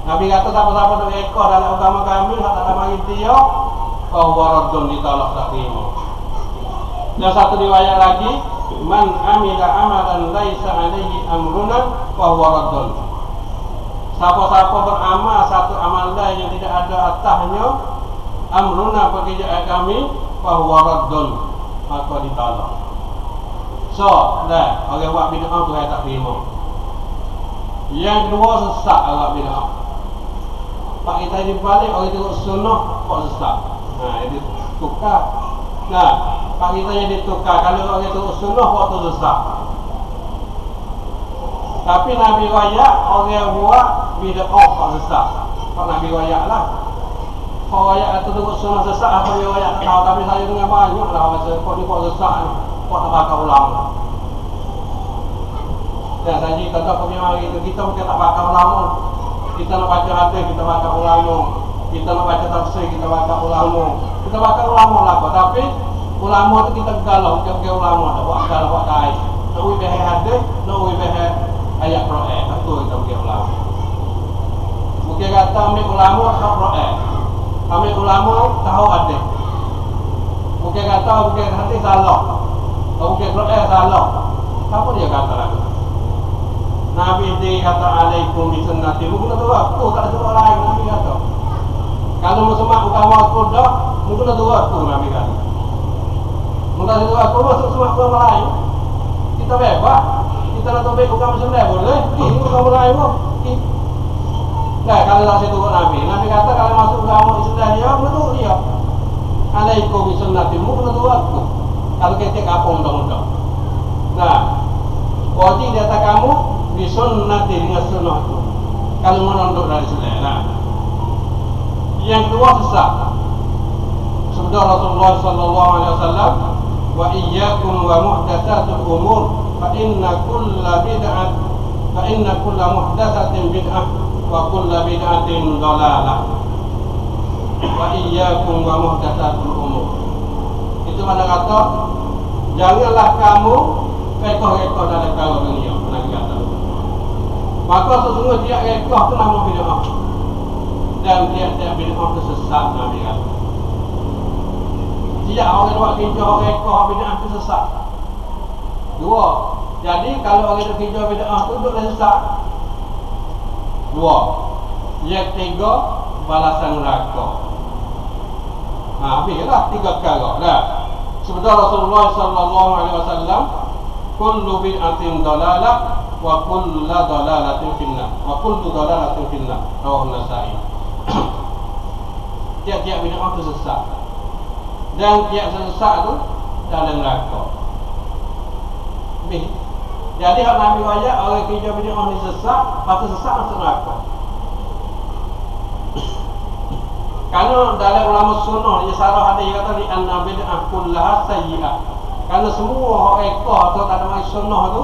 A: Nabi kata siapa-siapa duk ekor dalam agama kami tak ada bagi dia, fa huwa raddun, ditolak, tak terima. Dan satu riwayat lagi, man amila amalan laisa alaihi amruna fa huwa raddun. Siapa-siapa beramal satu amalan yang tidak ada atasnya amruna pekerjaan kami, fa huwa raddun, maka ditolak. So, dah orang buat bid'ah tu tak terima. Yang kedua, sesat orang bid'ah. Pak kita di balik orang tengok sunnah kok sesat. Nah, itu tukar. Nah, Pak kita yang ditukar, kalau orang tengok sunnah kok tu sesat. Tapi Nabi royak orang buat bid'ah kok sesat. Kok Nabi royak lah. Kok royak tu tengok sunnah sesat, apa dia royak tak tahu. Tapi saya dengar banyak lah macam kok ni kok sesat ni. Kok tak bakal ulama. Dan saya kata kami mari kita mungkin tak bakal ulama. Kita nak baca hadis, kita bakal ulama. Kita nak baca tafsir, kita bakal ulama. Kita bakal ulama lah kok. Tapi ulama tu kita galau, bukan ulama tak buat galau buat kait. Nak uji bahas hadis, nak uji bahas ayat Quran. Itu kita bukan ulama. Mungkin kata ambil ulama tahu Quran. Ambil ulama tahu hadis. Mungkin kata mungkin hadis salah. Mungkin Quran salah. Apa dia kata lagi? Nabi dia kata alaikum bi sunnati. Mungkin tu aku tak ada orang lain Nabi kata. Kalau muslimat agama aku dah, mungkin tu aku Nabi kata. Mungkin tu aku masuk semua agama lain. Kita bebas. Kita nak tobek agama Islam boleh. Ini agama lain pun. Nah, kalau tak situ Nabi. Nabi kata kalau masuk agama Islam dia, betul dia. Alaikum bi sunnati. Mungkin tu aku. Kalau kita kapung undang-undang. Nah, berarti dia kata kamu bisunnati dengan sunnah itu. Kalau menunduk dari selera. Yang kedua sesat. Sabda Rasulullah sallallahu alaihi wasallam, wa iyyakum wa muhdatsatul umur fa inna kulla muhdatsatin bid'ah wa kulla bid'atin dhalalah. Wa iyyakum wa muhdatsatul umur. Itu mana kata janganlah kamu rekor-rekor dalam perkara dunia. Nabi kata. Maka sesungguhnya tiap rekor itu nama bid'ah. Dan tiap-tiap bid'ah itu sesat, Nabi kata. Tiap orang buat kerja rekor bid'ah itu sesat. Dua. Jadi kalau orang itu kerja bid'ah itu duduk sesat. Dua. Yang tiga, balasan neraka. Habislah tiga perkara. Dah. Seperti Rasulullah sallallahu alaihi wasallam, kullu bid'atin dalalah wa kullu dalalatin finnar. Wa kullu dalalatin finnar. Rawahu Nasa'i. Tiap-tiap bid'ah itu sesat. Dan tiap sesat itu dalam neraka. Jadi hak Nabi wajah orang kerja bid'ah ni sesat, pasti sesat masuk neraka. Kalau dalam ulama sunnah dia sarah ada yang kata di anna bid'ah kullaha sayyi'ah. Kalau semua hak ekor atau tak ada mai sunnah tu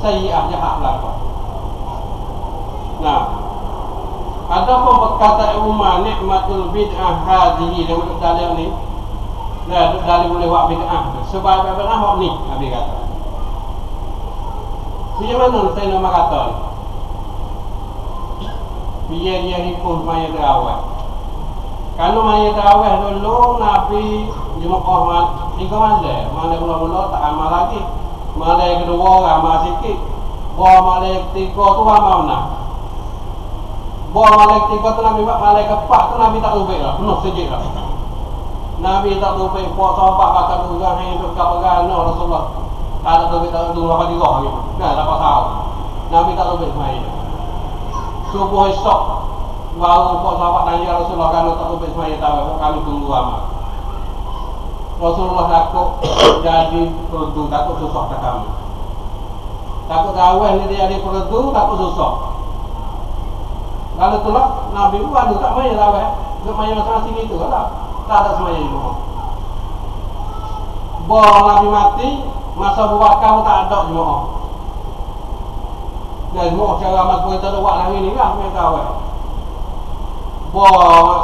A: sayyi'ah, jahat belaka. Nah, ada pun berkata umma nikmatul bid'ah hadhihi dalam dalil ni. Nah, dalil boleh buat bid'ah. Sebab bid'ah hak ni Nabi kata. Macam mana saya nak kata ni? Biar dia himpun maya terawih. Kalau maya terawih dulu Nabi Jumaat 3 malam. Malam mula-mula tak amal lagi. Malam kedua amal sikit. Malam ketiga tu amal nak. Malam ketiga tu Nabi buat, malam keempat tu Nabi tak lubik lah, penuh sejik lah. Nabi tak lubik, puak sahabat kata durang yang hidup kapagana Rasulullah. Tak lubik, tak lubik, apa dirah gitu. Nah, tak pasal. Nabi tak lubik semaya. Subuh esok baru puak sahabat tanya Rasulullah, kalau tak lubik semaya tahu, kami tunggu amal. Rasulullah takut jadi perdu, takut susah ke kami. Takut tarawih ni dia jadi perdu, takut susah. Kalau itulah Nabi buat tu tak maya tarawih. Duk maya masing-masing itu lah. Tak ada semaya itu. Nabi mati, masa Abu Bakar tak ada jemaah. Dan jemaah cara amal kita ada buat hari ni lah maya tarawih.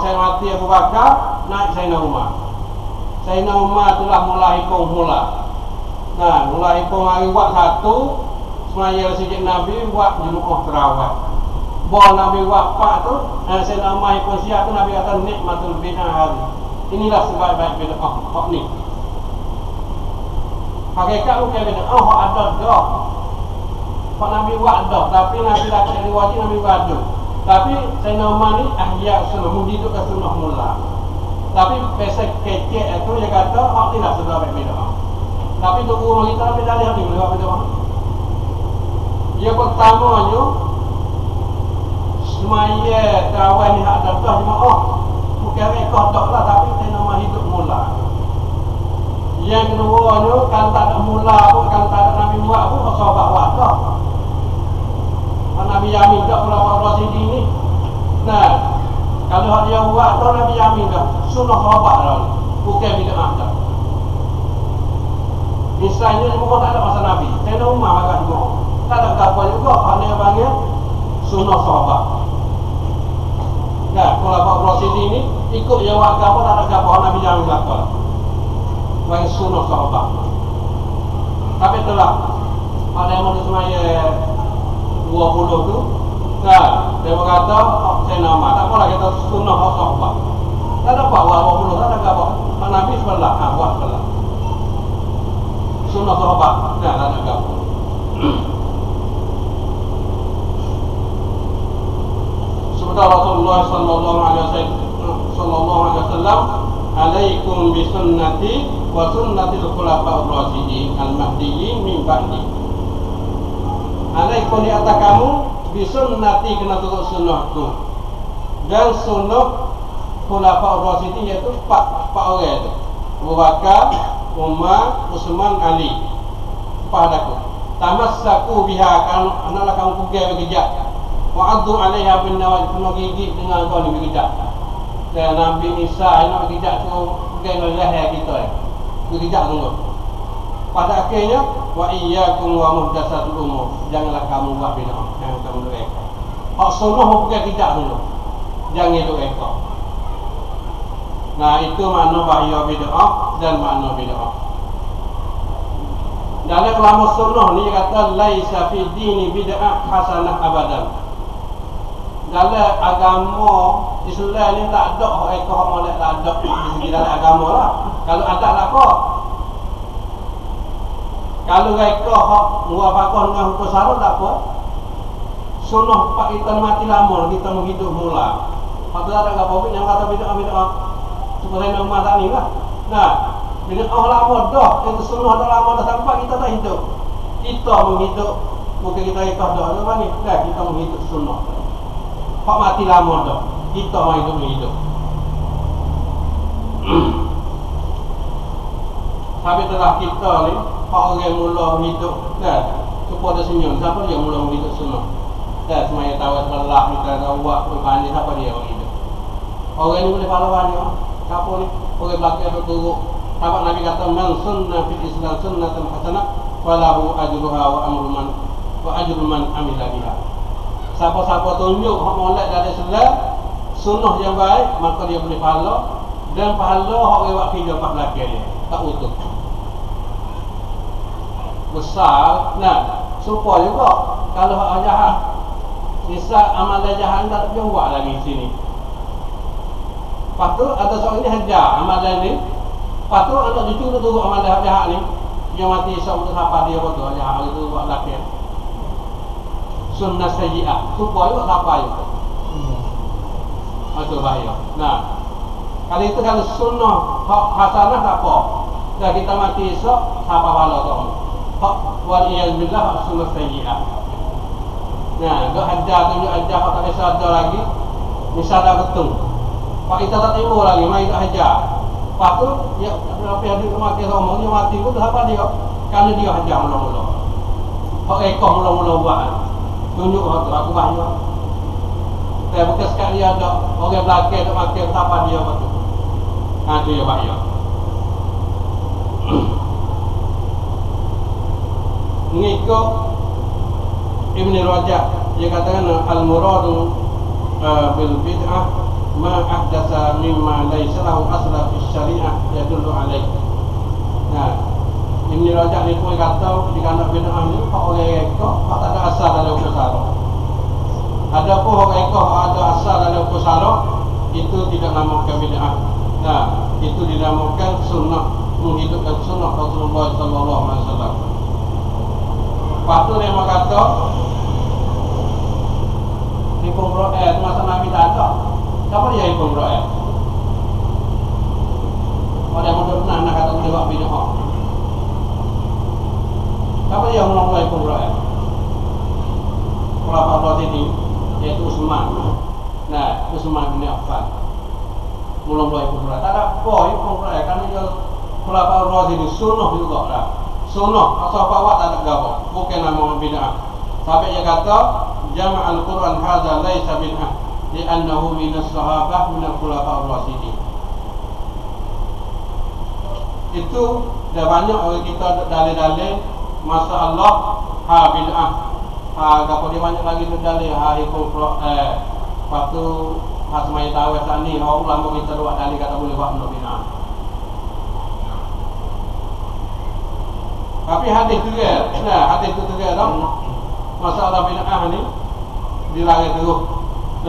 A: Saya mati Abu Bakar, naik Sayyidina Umar. Sayyidina Umar itulah mulai hipung mula. Nah, mulai hipung hari buat satu, semaya sikit Nabi buat jemaah tarawih. Nabi wafat tu, Sayyidina Umar hipung siap tu Nabi kata nikmatul bid'ah hari. Inilah sebaik-baik bid'ah hak ni. Hakikat bukan bid'ah hak ada dah. Hak Nabi buat dah, tapi Nabi dah jadi wajib Nabi buat dah. Tapi Sayyidina Umar ni ahya sunnah, mudiduk ke sunnah mula. Tapi pesek kecek itu dia kata hak ni lah sebaik bid'ah. Tapi tu guru kita Nabi dah lihat ni boleh buat bid'ah. Yang pertamanya semaya tarawih ni hak dah jemaah. Bukan rekod dak lah, tapi dia nama hidup mula. Yang keduanya kalau tak ada mula pun, kalau tak ada Nabi buat pun sahabat buat dah. Nabi yamin dak kalau Rasulullah ni. Nah, kalau hak dia buat dah Nabi yamin dah. Sunnah sahabat dah. Bukan bid'ah dah. Misalnya semua tak ada masa Nabi. Saya Umar agak juga. Tak ada apa juga. Hanya panggil sunnah sahabat. Nah, kalau Pak Rasulullah ni ikut yang buat apa tak ada apa Nabi jangan apa. Bagi sunnah sahabat. Tapi itulah ada yang mau semaya 20 tu. Nah, dia berkata saya nama tak apalah kita sunnah sahabat. Tak ada apa 20 tak ada apa. Nabi sebelah, buat sebelah. Sunnah sahabat. Nah, tak ada apa. Rasulullah sallallahu alaihi wasallam alaikum bi sunnati wa sunnatil khulafa'ir rasyidin al-mahdiyyin min ba'di. Alaikum di atas kamu bi sunnati, kena turut sunnahku, dan sunnah khulafa'ir rasyidin, iaitu 4 orang itu, Abu Bakar, Umar, Utsman, Ali. 4 aku. Tamassaku biha, analah kamu pegang berkejap. Wa'addu alaiha bin nawaj, kena gigit dengan kau ni berkejap. Dan Nabi Isa nak berkejap tu pegang leher kita. Berkejap tunggu. Pada akhirnya, wa iyyakum wa muhdatsatul umur, janganlah kamu buat bid'ah, jangan kamu reka. Hak sunnah pegang kejap dulu. Jangan duk reka. Nah, itu makna bahaya bid'ah dan makna bid'ah. Dalam ulama sunnah ni kata laisa fi dini bid'ah hasanah abadan. Dalam agama Islam ni tak ada hak ekor hak molek, tak ada di segi dalam agama lah. Kalau ada tak apa. Kalau ekor hak muwafaqah dengan hukum syara tak apa. Sunnah pak kita mati lama, kita menghidup mula. Hak tu tak ada apa pun yang kata bid'ah. Seperti nama tak ni lah. Nah, bid'ah lama dah, itu sunnah dah lama dah sampai kita tak hidup. Kita menghidup, bukan kita ekor dah. Apa ni? Dah kita menghidup sunnah. Hak mati lama dah, kita mau hidup. Tapi telah kita ni, hak orang mula hidup, dah cuba dia senyum. Siapa dia mula hidup sunnah? Dah semaya tahu sebelah kita tahu buat berpandai, siapa dia orang hidup? Orang ni boleh pahlawan dia. Siapa ni? Orang belakang tu turut. Sahabat Nabi kata man sunnah fil Islam sunnatan hasanah falahu ajruha wa ajru man amila biha. Siapa-siapa tunjuk hak molek dari Islam sunnah yang baik, maka dia boleh pahala, dan pahala hak orang buat kerja pas belakang dia tak utuh besar. Nah, Supaya juga kalau hak jahat, misal amalan jahat tak boleh buat lagi sini. Lepas tu ada seorang ni hajar amalan ni. Lepas tu anak cucu tu turut amalan jahat ni. Dia mati esok tu siapa dia buat tu jahat itu buat laki. Sunnah sayyi'ah. Supaya juga siapa juga. Itu bahaya. Nah, kalau itu kalau sunnah hasanah tak apa. Dah kita mati esok siapa pahala tu. Hak waliyazbillah hak sunnah sayyi'ah. Nah, dok hajar tunjuk hajar hak tak biasa ada lagi. Misal dah betul. Pak kita tak timbul lagi, mai tak hajar. Lepas tu, dia pergi hadir mati rumah, dia mati pun tu apa dia? Kerana dia hajar mula-mula. Hak ekor mula-mula buat. Tunjuk hak tu, aku bahaya. Saya bukan sekali dia ada orang belakang duk makan apa dia betul. Tu dia bahaya. Mengikut Ibn Rajab, dia katakan al-muradu bil bid'ah ma ahdatsa mimma laysa lahu asla fi syariah yadullu alaih. Nah, Ibn Rajab ni pun kata di kanak bid'ah ni hak orang ekor hak tak ada asal dalam hukum syara. Ada pun hak ekor ada asal dalam hukum syara, itu tidak namakan bid'ah. Nah, itu dinamakan sunnah, menghidupkan sunnah Rasulullah sallallahu alaihi wasallam. Waktu dia kata Hukum Ro'el masa Nabi tak ada. Siapa dia Hukum Ro'el? Kalau yang pernah nak kata boleh buat bid'ah. Siapa dia yang mula-mula Hukum Ro'el? Khulafaur Rasyidin, iaitu Utsman. Nah, Utsman bin Affan mula-mula Hukum Ro'el. Tak ada apa Hukum Ro'el, kerana dia Khulafaur Rasyidin sunnah juga lah. Sunnah, asal bawa tak ada gabung. Bukan nama bid'ah. Sampai dia kata Jama'al Quran hadza laisa bid'ah li'annahu minas sahabah minal khulafaur rasyidin. Itu dah banyak orang kita dalil-dalil masalah bid'ah. Apa dia banyak lagi dalil hukum lepas tu semai tahu tadi orang ulama kita buat dalil kata boleh buat bid'ah. Tapi hadis tu dia, hadis tu dia dah masalah bid'ah ni dilarang terus.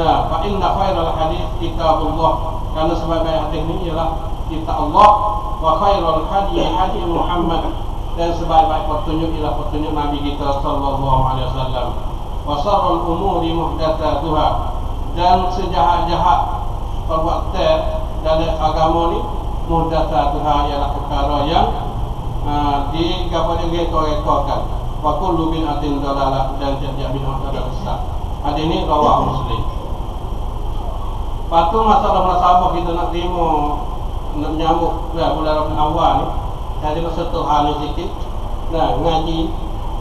A: Nah, fa inna khairal hadis kitabullah. Karena sebagai hadis ni ialah kitab Allah, wa khairul hadi hadi Muhammad, dan sebaik-baik petunjuk ialah petunjuk Nabi kita sallallahu alaihi wasallam. Wa sharrul umuri muhdatsatuha, dan sejahat-jahat perbuatan dalam agama ni muhdatsatuha ialah perkara yang digapo-gapo-kan. Wa kullu bid'atin dalalah, dan tiap-tiap bid'ah adalah sesat. Hadis ini rawah Muslim. Patu masalah muasabah kita nak terima nak menyambut bulan Rabiul Awal ni. Jadi nak sentuh hal ni sikit. Nah, ngaji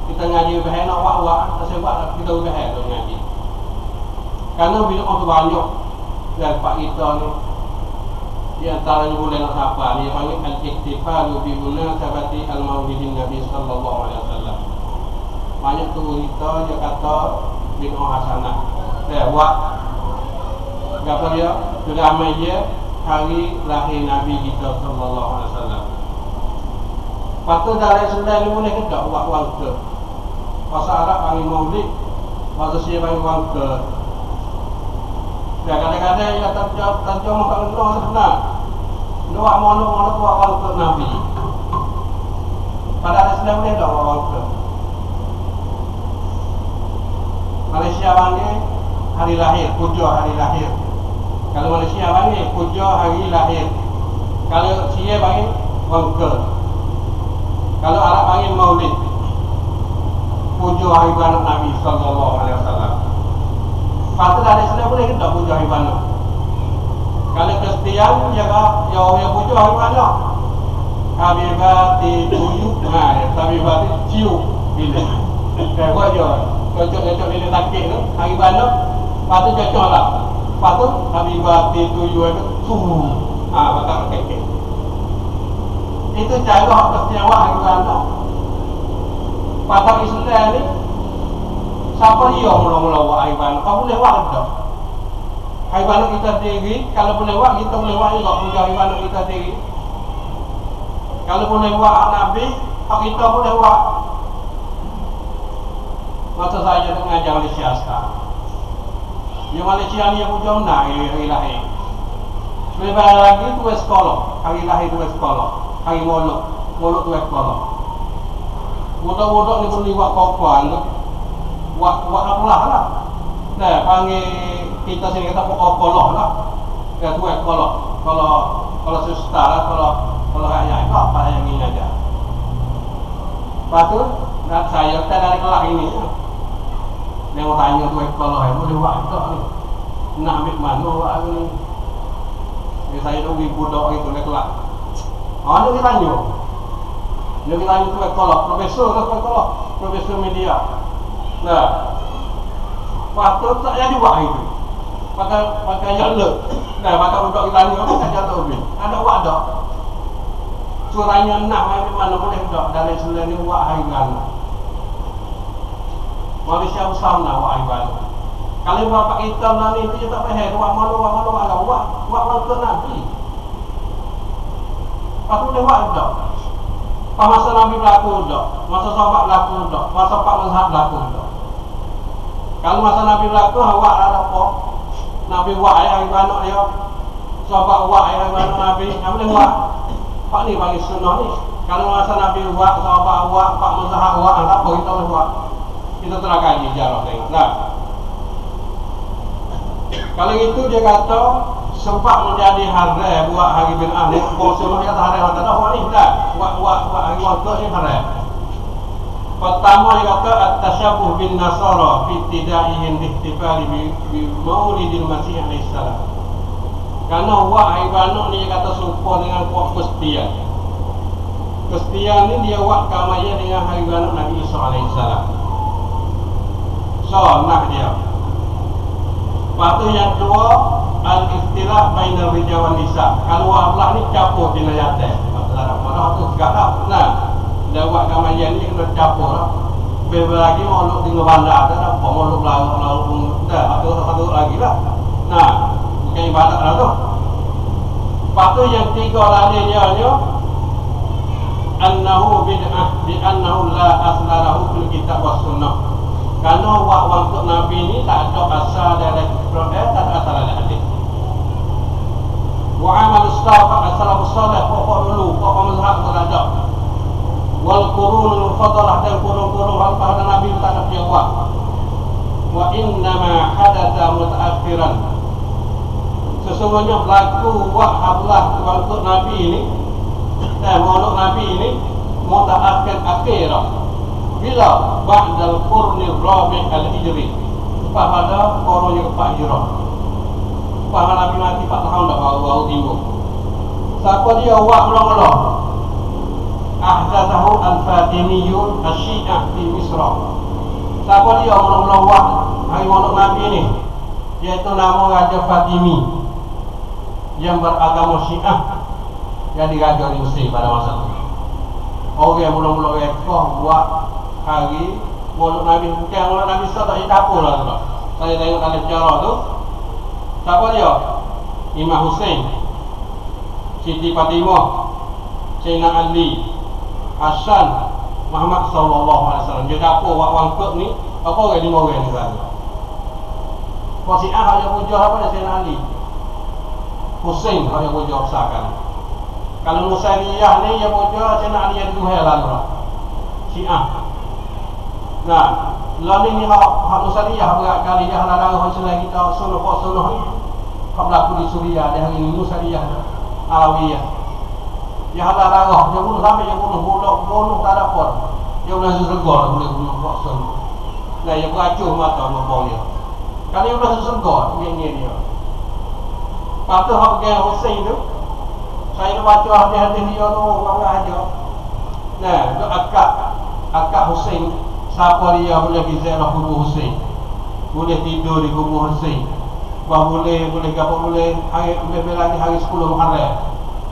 A: kita ngaji bahaya nak wak-wak, sebab kita bahaya tu ngaji. Karena bid'ah tu banyak dan pak kita ni di antaranya boleh nak apa dia panggil al-iktifalu bi munasabati al-maulidin Nabi sallallahu alaihi wasallam. Banyak tu kita dia kata bid'ah hasanah. Buat apa dia? Beramai dia hari lahir Nabi kita sallallahu alaihi wasallam. Patut dari sendal ni boleh ke tak buat wangke. Bahasa Arab panggil maulid, bahasa Sia panggil wangke. Ya kadang-kadang ia terjemah tak benar sebenar. Doa mono buat wangke Nabi. Pada sendal boleh tak buat wangke. Malaysia panggil hari lahir, puja hari lahir. Kalau Malaysia panggil puja hari lahir. Kalau Sia panggil wangke. Kalau Arab panggil maulid, puja hari beranak Nabi sallallahu alaihi wasallam. Patut ada sudah boleh kita puja hari beranak. Kalau Kristian ya puja hari beranak. Happy birthday to you. Happy birthday to you. Bila. Kayak buat je. Cocok bila takik tu hari beranak. Patut cocok lah. Patut happy birthday to you tu. Bakal kekek. Itu cara hak peristiwa hari beranak. Pada Islam ni, siapa dia mula-mula buat hari beranak? Kau boleh buat tak? Hari beranak kita sendiri, kalau boleh buat, kita boleh buat juga puja hari beranak kita sendiri. Kalau boleh buat hak Nabi, hak kita boleh buat. Masa saya tu mengajar Malaysia sekarang. Yang Malaysia ni yang hujung nak hari lahir. Sebentar lagi tu sekolah. Hari lahir tu sekolah. Hari molok tu sekolah. Budak-budak ni boleh buat kopan tu. Buat apalah lah. Nah, panggil kita sini kata pokok lah. Ya tu sekolah. Kalau susah lah, kalau rakyat itu apa yang ingin aja. Lepas tu, saya kita dari kelas ini. Dia mau tanya tu sekolah, boleh buat tak ni? Nak ambil mana buat ni? Jadi saya tu pergi budak itu dari kelas. Dia ditanya. Dia ditanya tu sekolah, profesor ke sekolah? Profesor media. Nah, lepas tu tak jadi buat itu. Pakai jalur. Nah, pakai budak kita tanya, pakai jalur ni. Ada buat tak? Suranya nak ambil mana boleh tak? Dari selain ni buat hari mana? Malaysia usah nak buat hari mana? Kalau bapak kita lah ni, dia tak faham. Buat mana, buat ke Nabi. Lepas tu dia buat tak? Pas masa Nabi berlaku tak? Masa sahabat berlaku tak? Masa Pak Mazhab berlaku tak? Kalau masa Nabi berlaku, awak ada apa? Nabi buat hari mana dia? Sahabat buat hari mana Nabi? Yang boleh buat? Pak ni bagi sunnah ni. Kalau masa Nabi buat, sahabat buat, Pak Mazhab buat, apa kita boleh buat? Kita telah kaji jarah tengok. Nah, kalau itu dia kata sempat menjadi haram buat hari bid'ah ni. Sunnah dia tak haram, tak ada buat ni dah. Buat hari waktu ni haram. Pertama dia kata at-tasyabuh bin nasara fi ibtidaihim ihtifali bi maulidil masih alaihi salam. Karena buat hari banyak ni dia kata serupa dengan buat Kristian. Kristian ni dia buat kamaya dengan hari banyak Nabi Isa alaihi salam. So, nah dia. Lepas tu yang kedua, al-ikhtilaf bainal rijal wan nisa. Kalau belah ni campur bina yatim. Mana tu segala. Nah, dia buat kamaya ni kena campur lah. Bebel lagi mauluk tinggal bandar dah. Mauluk lalu dah satu lagi lah. Nah, bukan ibadat lah tu. Lepas tu yang tiga lagi dia annahu bid'ah bi annahu la aslalahu fil kitab was sunnah. Kerana waktu Nabi ni tak ada asal dari Quran, tak ada asal dari hadis. Wa amal salaf as-salaf salih pokok dulu, pokok mazhab tak ada. Wal qurunul mufaddalah dan qurun-qurun lepas Nabi tak ada dia buat. Wa inna ma hadatha mutaakhiran. Sesungguhnya berlaku buat hablah waktu Nabi ini dan maulud Nabi ini mutaakhir. Bila ba'dal qurni rabi' al-hijri pada qurun yang keempat hijrah. Pada Nabi mati 4 tahun dah baru timbul. Siapa dia buat mula-mula? Ahdathahu al-Fatimiyun asy-Syiah di Misra. Siapa dia mula-mula buat hari maulud Nabi ni? Iaitu nama Raja Fatimi yang beragama Syiah yang diraja di Mesir pada masa itu. Orang yang mula-mula rekod buat hari maulud Nabi. Bukan maulud Nabi tak dapur lah tu. Saya tengok dalam sejarah tu. Siapa dia? Imam Hussein, Siti Fatimah, Sayyidina Ali, Hasan, Muhammad sallallahu alaihi wasallam. Dia dapur buat wangkut ni. Apa orang 5 orang ni kan? Syiah yang puja apa dia Sayyidina Ali. Hussein yang puja besarkan. Kalau Nusairiyah ni yang puja Sayyidina Ali yang Tuhan lalu Syiah. Nah, lalu ni hak Nusairiyah berat kali dia halang macam kita sunnah ni. Hak berlaku di Suriah dia hari ni Nusairiyah Alawiyah. Dia halang darah, dia bunuh sampai dia bunuh tak ada apa. Dia boleh seregol boleh bunuh hak sunnah. Nah, dia beracun mata ngobong dia. Kalau dia boleh seregol dia. Lepas tu hak pergi Hussein tu, saya dah baca hadis-hadis dia tu orang aja. Nah, tu akak Hussein. Siapa dia boleh pergi ziarah kubur Hussein, boleh tidur di kubur Hussein, boleh hari lagi hari 10 Muharram,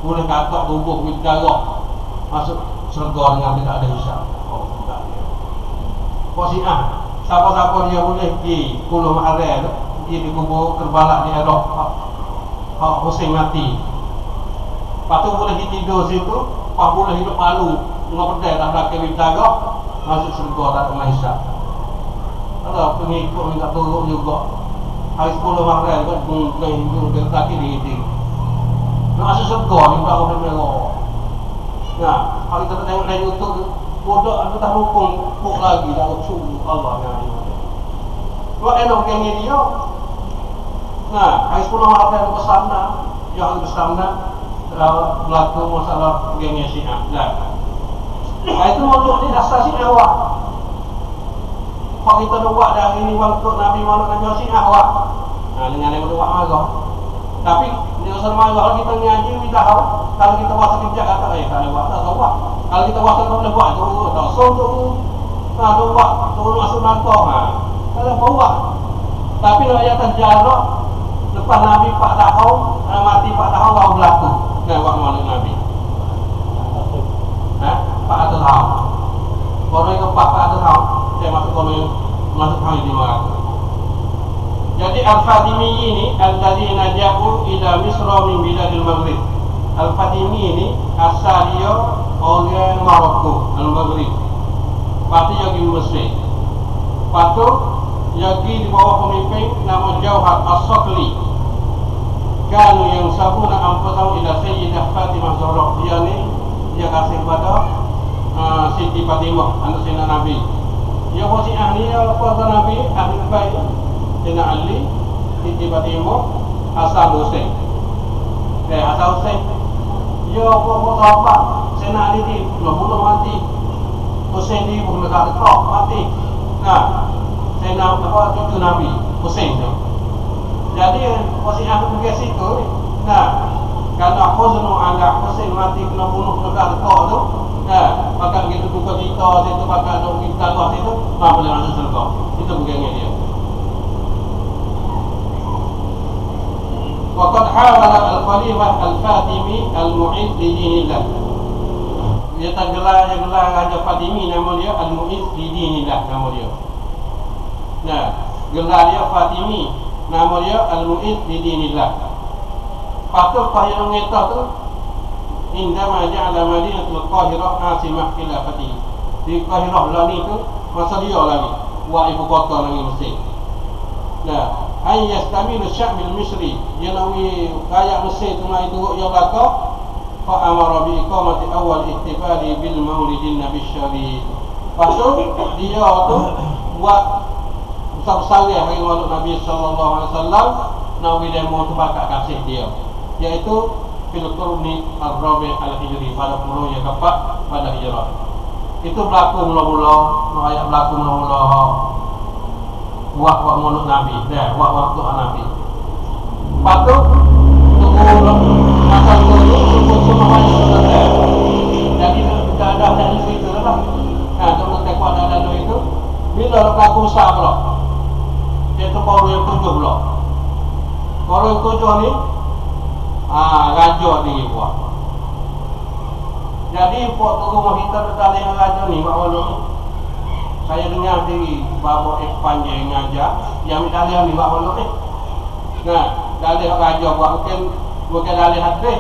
A: boleh katak kubur with darah masuk syurga dengan tidak ada hisab. Oh, tidak dia. Syiah, siapa-siapa dia boleh pergi 10 Muharram pergi di kubur Karbala di Iraq. Hak Hussein mati. Lepas tu boleh tidur situ, lepas boleh hidup malu dengan pedai tak belakang with darah masuk syurga tak ada hisab. Ada pengikut minta turun juga. Hari 10 Maret kan mungkin kaki di nak asyik surga minta orang merah. Nah, kalau kita tengok dari YouTube, bodoh ada dah hukum puk lagi dah usul Allah yang ini. Buat elok yang ini dia. Nah, hari 10 Maret ada bersama, yang bersama berlaku masalah gengnya Syiah. Nah, itu untuk di dasar Syiah awak. Kalau kita buat dari ini waktu Nabi Muhammad Nabi Syiah awak. Nah, dengan yang buat marah. Tapi dia asal marah kalau kita ngaji kita tahu. Kalau kita puasa kerja kata tak ada buat tak tahu. Kalau kita puasa tak boleh buat tu tak so tu. Nah, tu buat turun masuk neraka. Kalau buat. Tapi kalau ayat terjarah lepas Nabi 4 tahun, mati 4 tahun baru berlaku. Nah, buat Maulid Nabi. 400 tahun. Kalau yang ke 400 tahun, saya masuk tahun 500. Jadi Al-Fatimi ini alladzina ja'u ila Misra min biladil Maghrib. Al-Fatimi ini asal dia orang Maroko, Al-Maghrib. Patu yang di Mesir. Patu yang di bawah pemimpin nama Jauhar As-Saqli. Kanu yang sabuna anfusahum ila Sayyidah Fatimah Zahra. Dia ni dia kasih kepada Siti Fatimah, anak Sayyidina Nabi. Dia posisi ahli kepada Nabi, ahli baik. Sayyidina Ali, Siti Fatimah, Hasan Hussein. Hasan Hussein. Dia apa sahabat Sayyidina Ali ni belum mati. Hussein ni pun dekat dekat mati. Nah, Sayyidina cucu Nabi Hussein tu. Jadi posisi ahli pergi situ. Nah, kerana huznu ala Hussein mati kena bunuh dekat dekat tu. Nah, maka kita buka cerita situ, maka ada kita luar situ, boleh masuk surga. Itu begini dia. Waqad hawala al-Khalifah al-Fatimi al-Mu'izz li dinillah. Dia tak gelar Raja Fatimi, nama dia al-Mu'izz li dinillah, nama dia. Nah, gelar dia Fatimi, nama dia al-Mu'izz li dinillah. Patut payah ngeta tu indama ja'ala Madinatul Qahirah asimah khilafati. Di Qahirah lani tu masa dia lagi buat ibu kota lagi Mesir. Nah, ay yastamilu sya'b al-Misri, dia nawi rakyat Mesir tu mai turut yang belaka fa amara bi iqamati awal ihtifali bil maulidin nabi syarif. Pasal dia tu buat besar-besar hari maulid Nabi sallallahu alaihi wasallam, nawi demo tu bakal kasih dia, iaitu fil qurni ar-rabi' al-hijri, pada puluh yang keempat pada hijrah. Itu berlaku mula-mula, ayat berlaku mula-mula buat maulid Nabi, buat waktu Nabi. Patut tunggu masa dulu semua ayat. Jadi tidak ada dari situ lah. Nah, tunggu tekwa ada itu. Bila berlaku besar pula, iaitu baru yang 7 pula. Baru yang 7 ni raja dia buat. Jadi waktu rumah kita berkali dengan raja ni, Pak Walu, saya dengar dari Bapak Irfan yang ngajar, yang berkali ni Pak Walu ni. Nah, dalih raja buat bukan dalih hadis,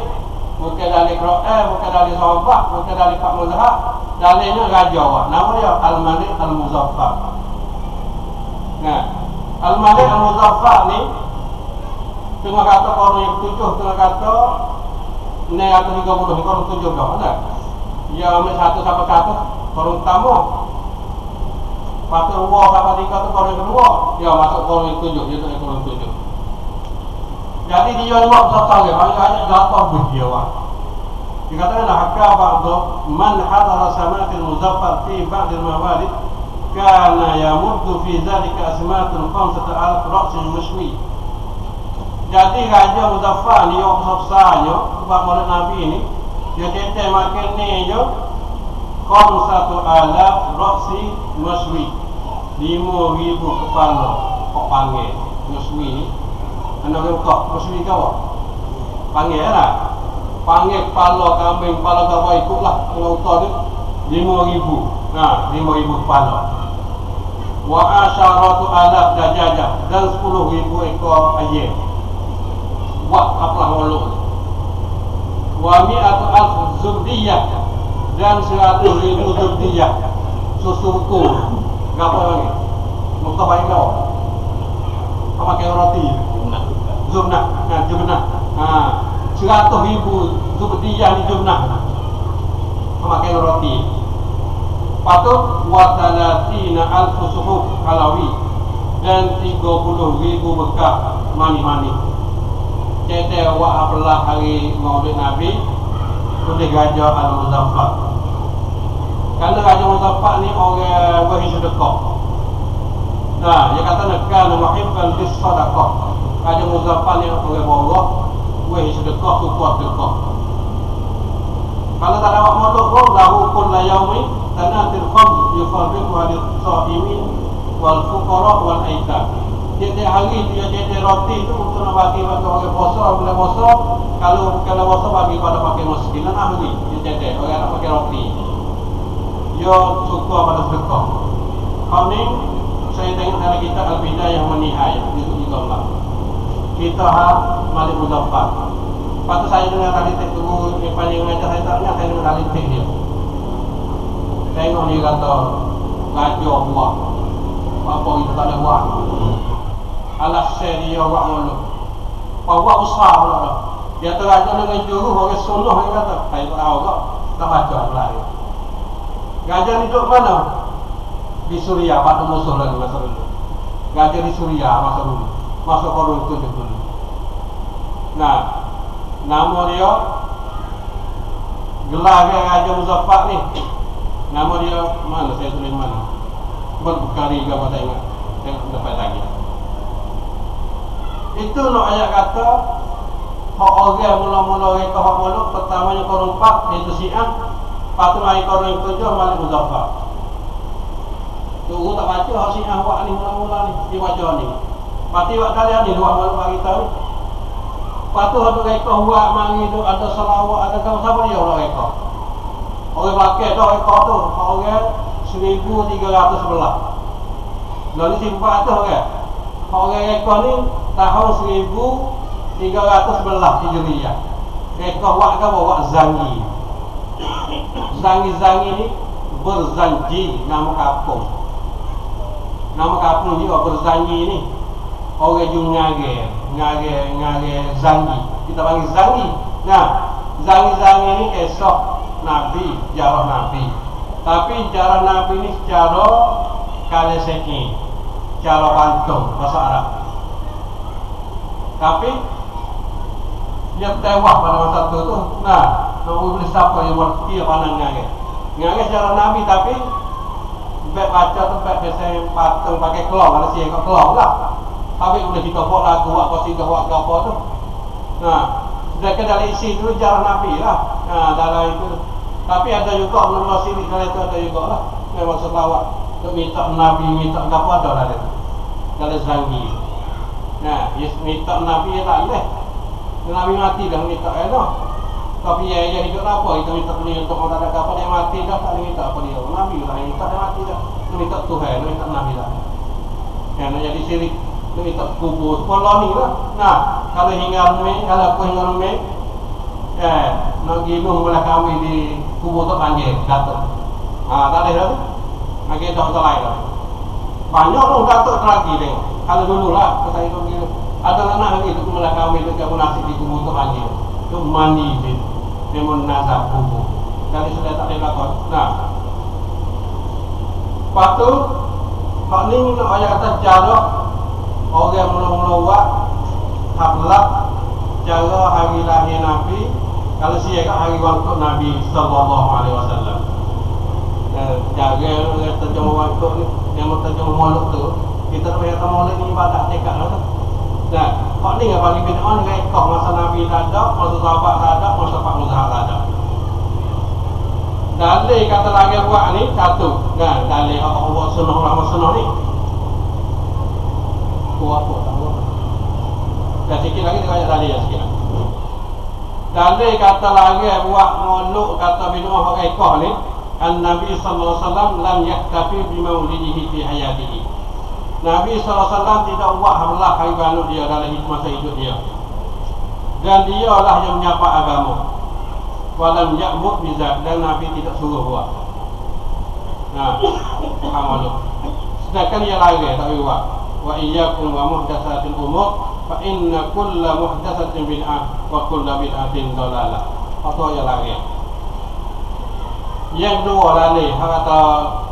A: bukan dalih Quran, bukan dalih sahabat, bukan dalih Pak Mazhab. Dalihnya raja buat. Nama dia Al-Malik Al-Muzaffar. Nah, Al-Malik Al-Muzaffar ni tengah kata orang yang 7, tengah kata ni atau 30 orang 7 dah ada. Dia ambil 1 sampai 1 orang pertama. Patut 2 sampai 3 tu orang kedua. Dia masuk orang yang 7, dia tak orang 7. Jadi dia buat besar dia, banyak jatuh dia wah. Dikatakanlah hakka ba'du man hadara samatil muzaffar fi ba'd al-mawalid kana yamuddu fi dhalika asmatun 5,000 ra'sin mushwi. Jadi Raja Muzaffar ni yang besar-besarnya buat maulid Nabi ni, dia cetek makin ni je 5,000 ra'si mushwi, 5,000 kepala kok panggil mushwi ni. Anak kok mushwi kau panggil lah, panggil kepala kambing, kepala kau ikutlah kalau utah tu 5,000. Nah, 5,000 kepala. Wa asyaratu alaf dajajah, dan 10,000 ekor ayam. Buat apalah maulud. Wa mi'atu alf zubdiyah, dan 100,000 zubdiyah, susu betul. Berapa lagi? Muka baik 100,000 zubdiyah di jumlah memakai roti. Lepas tu watalatina alfu suhuf halawi, dan 30,000 bekas mani-mani. Jadi awak belah hari Maulid Nabi tulis Raja Al-Muzaffar. Kerana Raja Muzaffar ni orang beri sedekah. Nah, dia kata nekana muhibban bis sadaqah. Raja Muzaffar ni orang borok, beri sedekah, support sedekah. Kalau tak ada awak maulud pun lahu kulla yaumi tanatil kham yufarriqu hadis shaimin wal fuqara wal aitam. Tiap-tiap hari dia jadi roti tu untuk nak bagi pada orang puasa, bila puasa, kalau puasa bagi pada pakai miskin. Ahli dia jadi orang nak pakai roti. Dia suka pada sedekah. Kau ni saya tengok dalam kitab Al-Bidayah wa Nihayah itu juga lah. Kita Malik Muzaffar. Lepas tu saya dengar talitik guru yang panjang mengajar saya tak ingat, saya dengar talitik dia. Tengok dia kata raja buah. Apa itu tak ada buah. Alas dia buat mulut. Buat besar pula dah. Dia kata raja dengan juru orang sunnah, dia kata. Saya tak tahu kak. Tak baca pula dia. Raja ni duduk mana? Di Suria, pada musuh lagi masa dulu. Raja di Suria masa dulu. Masa korun itu dulu. Nah, nama dia gelar dia Raja Muzaffar ni. Nama dia mana? Saya tulis mana? Berbukhari ke apa tak ingat. Tengok dapat lagi. Itu nak ayat kata hak orang mula-mula reka hak mulut. Pertamanya korun 4 iaitu Syiah. Lepas tu mari korun yang 7 Malik Muzaffar. Tunggu tak baca hak Syiah buat ni mula-mula ni. Dia baca ni. Lepas tu buat kalian ni luar mulut bagi tahu. Lepas tu ada reka buat mari tu ada salawat, ada kau siapa dia orang reka. Orang belakang dah reka tu orang 1311. Lalu si 400 orang. Orang reka ni tahun 1311 Hijriah. Reka buat ke buat zangi. Zangi-zangi ni berzanji, nama kampung. Nama kampung dia berzangi ni. Orang jum ngare zangi. Kita panggil zangi. Nah, zangi-zangi ni esok Nabi, jarah Nabi. Tapi jarah Nabi ni secara kaleseki, cara pantung bahasa Arab. Tapi dia tewas pada masa tu. Nah, nak boleh siapa yang buat dia pandang ngare. Ngare secara Nabi tapi baik baca tu baik biasa patung pakai kelong, ada siang kat kelong lah. Tapi boleh kita buat lagu, buat qasidah, buat apa tu. Nah, sedangkan dalam isi tu jarah Nabi lah. Nah, dalam itu. Tapi ada juga menurut sini kalau itu ada juga lah. Memang selawat untuk minta Nabi, minta apa ada lah dia. Dalam zangi. Nah, minta Nabi ya tak boleh. Nabi mati dah minta Tapi ya hidup apa? Kita minta dia untuk orang tak ada apa, dia mati dah tak minta apa dia. Nabi lah minta, dia mati dah. Dia minta Tuhan, dia minta Nabi lah. Yang nak jadi syirik. Dia minta kubur, sekolah ni lah. Nah, kalau hingga rumah, kalau aku hingga rumah, nak ginung boleh kami di kubur tu panggil, Datuk. Tak ada dah tu. Lagi tak lain lah. Banyak tu Datuk lagi tengok. Kalau dulu lah, saya tu gini. Ada anak lagi tu boleh kami tu kamu nasi di kubur tu panggil. Tu mandi je. Dia menazab kubur. Jadi sudah tak ada lakon. Nah, lepas tu, hak ni nak ayat kata cara orang mula-mula buat haflah cara hari lahir Nabi. Kalau siapa hari waktu Nabi sallallahu alaihi wasallam. Jaga terjemah waktu ni, yang terjemah maulud tu, kita nak kata maulud ni ibadat dekat lah tu. Nah, hak ni yang paling bid'ah ni rekah masa Nabi tak ada, masa sahabat tak ada, masa Pak Muzahar tak ada. Dalil kata lagi buat ni satu. Nah, dalil apa buat sunnah ulama sunnah ni. Buat apa tak buat. Dan sikit lagi kita banyak dalil sikit. Dalil kata lagi buat maulud kata bid'ah hak rekah ni. An-Nabi sallallahu alaihi wasallam lam yaktafi bi maulidihi fi hayatihi. Nabi sallallahu alaihi wasallam tidak buat haflah hari maulud dia dalam masa hidup dia. Dan dialah yang menyapa agama. Walam ya'mud bizak, dan Nabi tidak suruh buat. Nah, maulud. Sedangkan dia lagi tak buat. Wa iyyakum wa muhdatsatil umur fa inna kulla muhdatsatin bid'ah wa kulla bid'atin dhalalah. Atau yang lagi. Yang kedua lagi, kata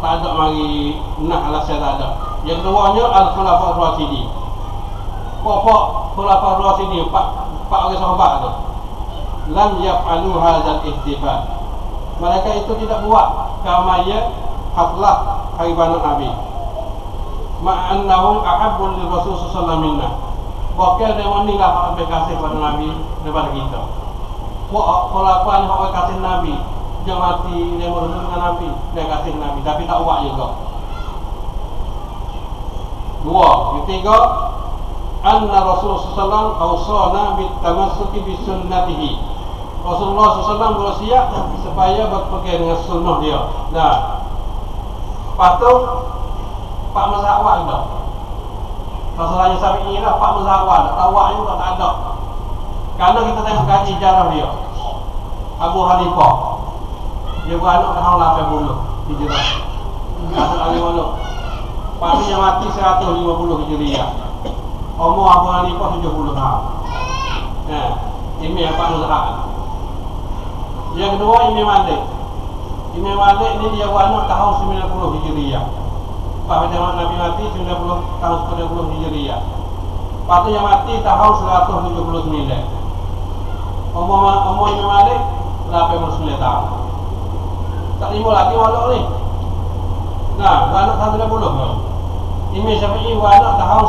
A: tak ada mari nak alasan tak ada. Yang keduanya al-khulafa ar-rasyidin. Pokok khulafa ar-rasyidin empat orang sahabat tu. Lam yaf'alu hadzal ihtifal. Mereka itu tidak buat kamaya haflah hari banu Nabi. Ma'annahum ahabbul li Rasul sallallahu alaihi wasallam. Bahkan dia ni lah lebih kasih pada Nabi daripada kita. Khulafa ni orang kasih Nabi. Dia mati dia bersama dengan Nabi, dia kasih Nabi, tapi tak buat juga. Dua, ketiga, anna Rasulullah SAW awsana bitamassuki bisunnatihi. Rasulullah SAW berwasiat supaya berpegang dengan sunnah dia. Nah, lepas tu Pak Mazhab dah. Masalahnya sampai ini lah Pak Mazhab dah. Tawak juga tak ada. Kerana kita tengok kaji sejarah dia. Abu Hanifah dia beranak tahun 80 Hijrah. Anak lagi mana? Pak dia mati 150 Hijriah. Umur Abu Hanifah 70 tahun. Nah, ini apa Mazhab. Yang kedua Imam Malik. Imam Malik ni dia beranak tahun 90 Hijriah. Pak zaman Nabi mati 90 tahun 90 Hijriah. Pak tu yang mati tahun 179. Umur Imam Malik 89 tahun. Tak lima lagi walak ni. Nah, beranak tahun 30 ke? Imam Syafi'i beranak tahun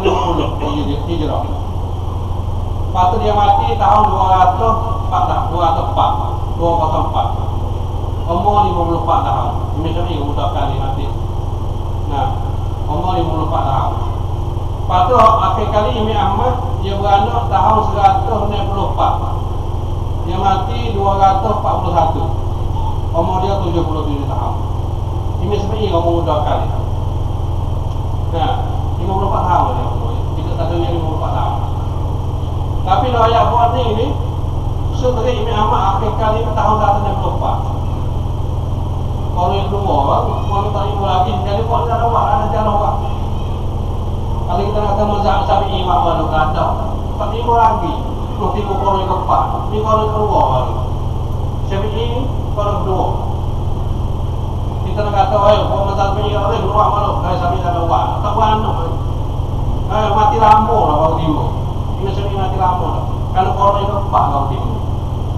A: 150 Hijrah. Lepas tu dia mati tahun 204. Umur 54 tahun. Imam Syafi'i muda kali mati. Nah, umur 54 tahun. Lepas tu akhir kali Imam Ahmad dia beranak tahun 164. Dia mati 241. Umur dia 77 tahun. Ini sebenarnya umur muda kali. Nah, 54 tahun dia umur. Kita tak ada 54 tahun. Tapi kalau ayat buat ni sebenarnya Imam Ahmad akhir kali tahun 164. Kalau yang kedua, kalau tak ibu lagi, jadi kalau tak ada buat, ada jalan buat. Kalau kita nak kata mazhab Syafi'i Imam Malik ada, tak ibu lagi. Terus tiba kalau yang keempat, ni kalau yang kedua baru. Syafi'i kalau kedua. Kita nak kata, kalau mazhab Syafi'i orang keluar malu, kalau Syafi'i tak ada buat, tak buat anak. Mati lampu lah baru timbul. Ini Syafi'i mati lampu lah. Kalau kalau yang keempat baru timbul.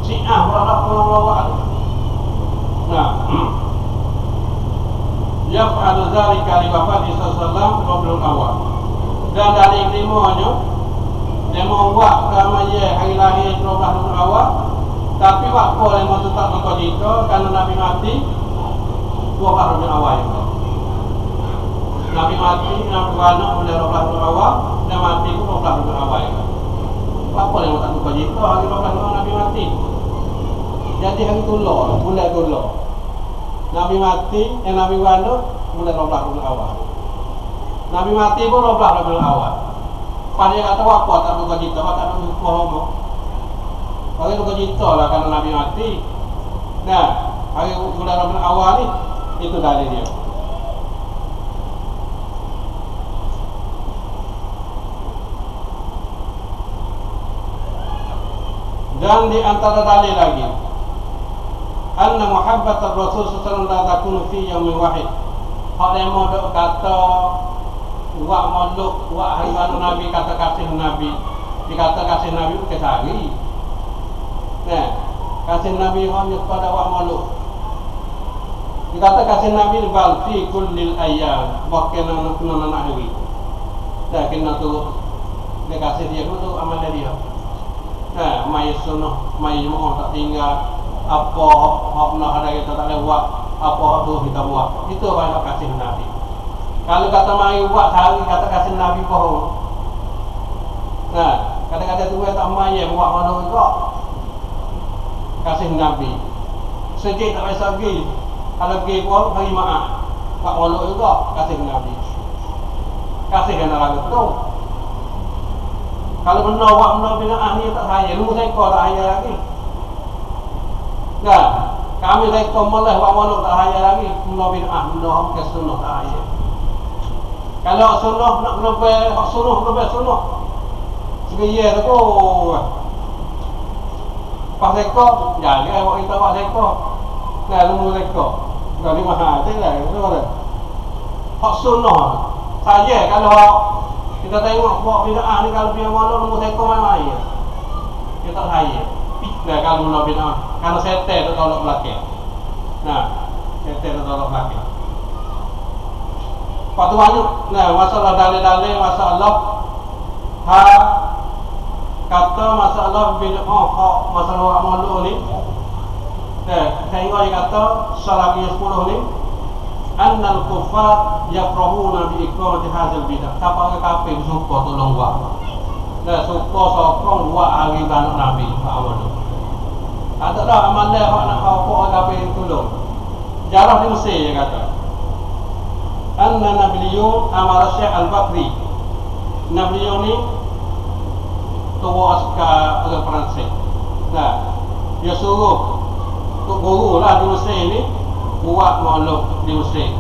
A: Syiah berada pulau-pulau. Nah, yaf'alu dzalika li wafati sallallahu alaihi wasallam. Dan dari kelimanya dia membuat ramai hari lahir 12 Rabiul Awal, tapi waktu yang tetap berkojito kerana Nabi mati 12 Rabiul Awal juga. Nabi mati, Nabi beranak pada 12 Rabiul Awal, dan mati pun 12 Rabiul Awal juga. Apa yang tetap berkojito hari 12 Rabiul Nabi mati. Jadi hari Tulur, bulan Tulur. Nabi mati, Nabi beranak bulan 12 Rabiul Awal. Nabi mati pun 12 Rabiul Awal. Pada kata apa tak berkojito, tak ada bohong. Hari berkojito lah kerana Nabi mati. Nah, hari bulan Rabiul Awal ni itu dalil dia. Dan di antara dalil lagi, anna muhabbat ar-rasul sallallahu alaihi wasallam la takunu fi yaumin wahid. Hak yang modok kata buat modok buat hari baru Nabi, kata kasih Nabi, dikata kasih Nabi bukan sehari. Nah, kasih Nabi hanya pada buat modok. Dikata kasih Nabi bal fi kullil ayyam, bahkan anak hari. Dah kena tu dia kasih dia tu amal dia. Nah, mai sunnah, mai jemaah tak tinggal. Apa hak nak ada kita tak boleh buat, apa hak tu kita buat. Itu banyak kasih Nabi. Kalau kata mari buat sehari, kata kasih Nabi bohong. Nah, kata-kata tu tak mai buat mana juga. Kasih Nabi. Sejak tak biasa pergi. Kalau pergi pun hari maaf. Pak Waluk juga kasih Nabi. Kasih kena lagu tu. Kalau benar buat benar bina ahli tak saya, lu saya kau tak saya lagi. Nah, kami saya kau malah buat Waluk tak saya lagi. Benar bina ahli, benar ke sunnah tak saya. Kalau sunnah nak lebih, sunnah lebih sunnah. Sekaya tu pun pas rekod, jadi awak kita buat rekod. Nah, nombor rekod. Dari mahal tu lah, tu ada. Hak sunnah. Saya kalau kita tengok buat bid'ah ni kalau dia malu nombor rekod main-main. Kita tak saya. Nah, kalau mula bid'ah, kalau setel tu tolak belakang. Nah, setel tu tolak belakang. Lepas tu banyak, nah, masalah dalil-dalil, masalah kata masalah bid'ah, masalah orang malu ni. Saya ingat dia kata salah yang 10 ni, annal kuffar yafrahuna bi iqamati hadzal bid'ah. Siapa orang kafir suka tolong buat. Dah suka sokong buat hari anak Nabi Muhammad. Tak ada amal dia nak apa orang kafir tolong. Jarah di Mesir dia kata. Anna Nabiyyun amara Syekh Al-Bakri. Nabiyyun ni tua askar orang Perancis. Nah, dia suruh untuk guru lah di Mesir ni buat makhluk di Mesir.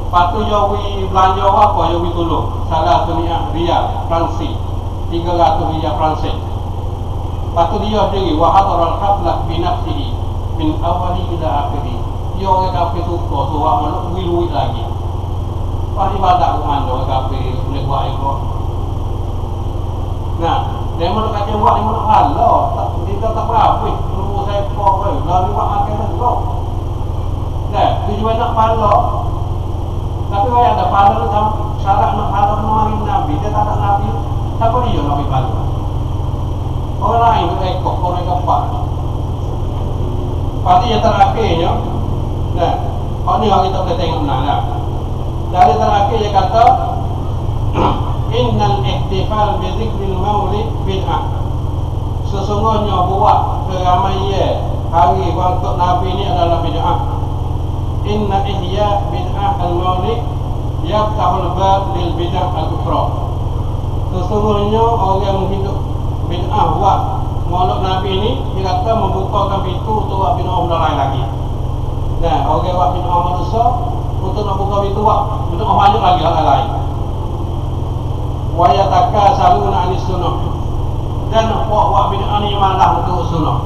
A: Lepas tu jawi belanja apa, jawi tolong salah dunia rial Fransi 300 rial Fransi. Lepas tu dia sendiri wahadar al-haflah binafsihi min awali ila akhiri. Dia orang kafir suka suruh makhluk duit lagi. Pas ibadat ke mana orang kafir boleh buat ikut. Nah, dia mana kacau buat, dia mana halau. Kita tak berapa, nombor saya pokok pun. Lalu buat makan dulu. Nah, tujuan nak halau. Tapi kalau ada halau tu, syarat nak halau mengenai Nabi. Dia tak ada Nabi. Siapa dia Nabi halau? Orang lain tu ekor, orang keempat. Pasti yang terakhirnya, nah, kalau ni orang kita boleh tengok benar lah. Dari terakhir dia kata, innal ihtifal bi dzikril maulid bid'ah. Sesungguhnya buat keramaian hari untuk Nabi ini adalah bid'ah. Inna ihya bid'ah al-maulid yaftahul bab lil bid'ah al-ukhra. Sesungguhnya orang yang menghidup bid'ah buat maulid Nabi ini, dia kata membukakan pintu untuk buat bid'ah lain lagi. Nah, orang buat bid'ah manusia untuk nak buka pintu buat bid'ah banyak lagi hal lain. Wa yatakasaluna anis sunnah. Dan buat bid'ah ni malah untuk sunnah.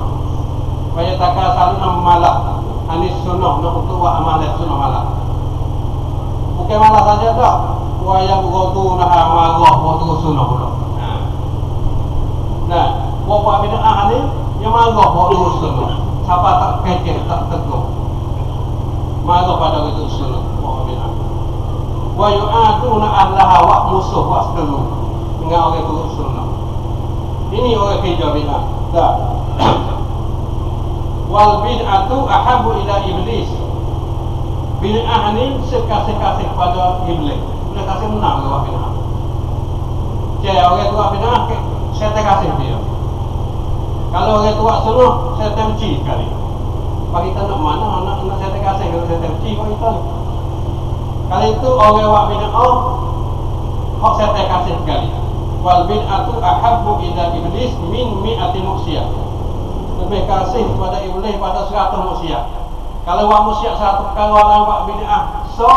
A: Wa yatakasaluna malah anis sunnah, nak untuk buat amalan sunnah malah. Bukan malah saja dah. Wa yabghuduna marah untuk sunnah pula. Nah, buat bid'ah ni yang marah untuk sunnah. Siapa tak kecil, tak tegur, marah pada itu sunnah buat bid'ah. Wa yu'aduna ahlaha wa musuh wa seteru dengan orang itu sunnah. Ini orang kerja bid'ah. Dah. Wal bid'atu ahabu ila iblis. Bid'ah ni sekasih-kasih pada iblis. Dia kasih menang dengan bid'ah. Jadi orang tua bid'ah saya tak kasih dia. Kalau orang tua sunnah saya tak benci sekali. Bagi kita nak mana anak saya tak kasih, kalau saya tak benci kau itu. Kalau itu orang buat bid'ah, hak saya tak kasih sekali. Wal bid'atu ahabbu ila iblis min mi'ati maksiyah. Lebih kasih kepada iblis pada 100 maksiat. Kalau buat maksiat 100 perkara, orang buat bid'ah, so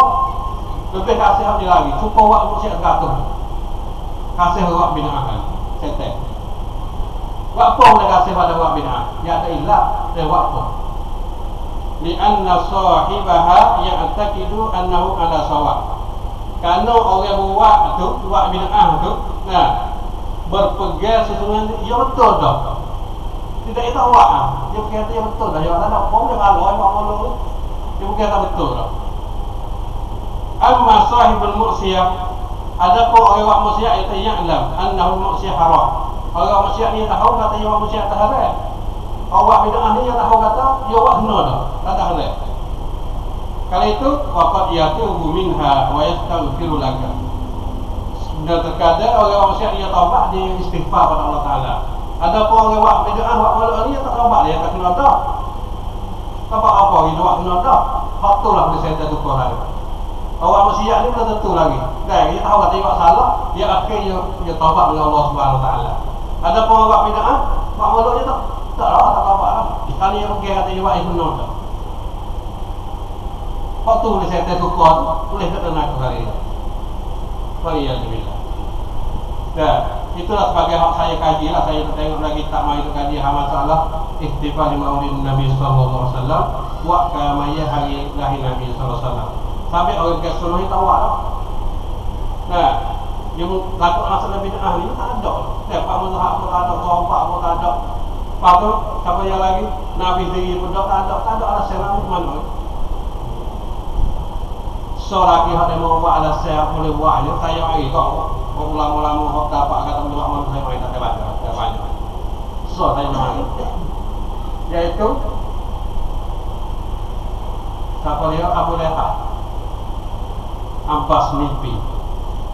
A: lebih kasih hak dia lagi. Cukup buat maksiat 100. Kasih buat bid'ah kan. Setek. Buat apa boleh kasih pada buat bid'ah? Ya ada ilah, dia buat apa? Li'anna sahibaha ya'taqidu annahu ala sawab. Kerana orang buat tu, buat bid'ah tu, nah, berpegang sesungguhnya ia betul dah. Tidak itu awak ah. Dia berkata ia betul dah. Dia tak ada apa dia kalau buat malu. Dia berkata betul dah. Amma sahibul mu'siyah, adapun orang buat maksiat itu ya'lam annahu maksiat haram. Orang maksiat ni tahu kata ia buat maksiat tak halal. Orang bid'ah ni dia tahu kata ia buat benar dah, tak ada halal. Kalau itu waqad yatubu minha wa yastaghfiru laka. Dan terkadang orang maksiat dia taubat, dia istighfar pada Allah Taala. Ada pun orang buat bid'ah, buat malu ni tak taubat, dia tak kena dah. Taubat apa dia buat kena dah. Hak tu lah boleh saya tentu Quran. Orang maksiat ni belum tentu lagi. Kan dia tahu kata dia buat salah, dia akhirnya dia taubat dengan Allah Subhanahu Taala. Ada pun orang buat bid'ah, buat malu ni tak lah, tak taubat lah. Kali yang mungkin kata dia buat benar dah. Hak tu boleh saya tentu Quran, boleh tak kena aku hari ni. Waliyadzubillah. Dah. Itulah sebagai hak saya kaji lah. Saya tengok lagi tak main itu kaji masalah ihtifal maulid Nabi sallallahu alaihi wasallam wa kamaya hari lahir Nabi sallallahu alaihi wasallam. Sampai orang ke sunnah itu awak lah. Nah, yang takut masalah bid'ah ni tak ada. Siapa mazhab pun tak ada, sahabat pun tak ada. Lepas tu, siapa yang lagi? Nabi sendiri pun tak ada alasan Nabi mana. So lagi hak dia mau buat alasan boleh buat je. Saya mari kau ulama-ulama hak dapat kata buat mana saya mari tak baca. Tak banyak. So saya mari. Iaitu siapa dia? Abu Lahab. Abbas mimpi.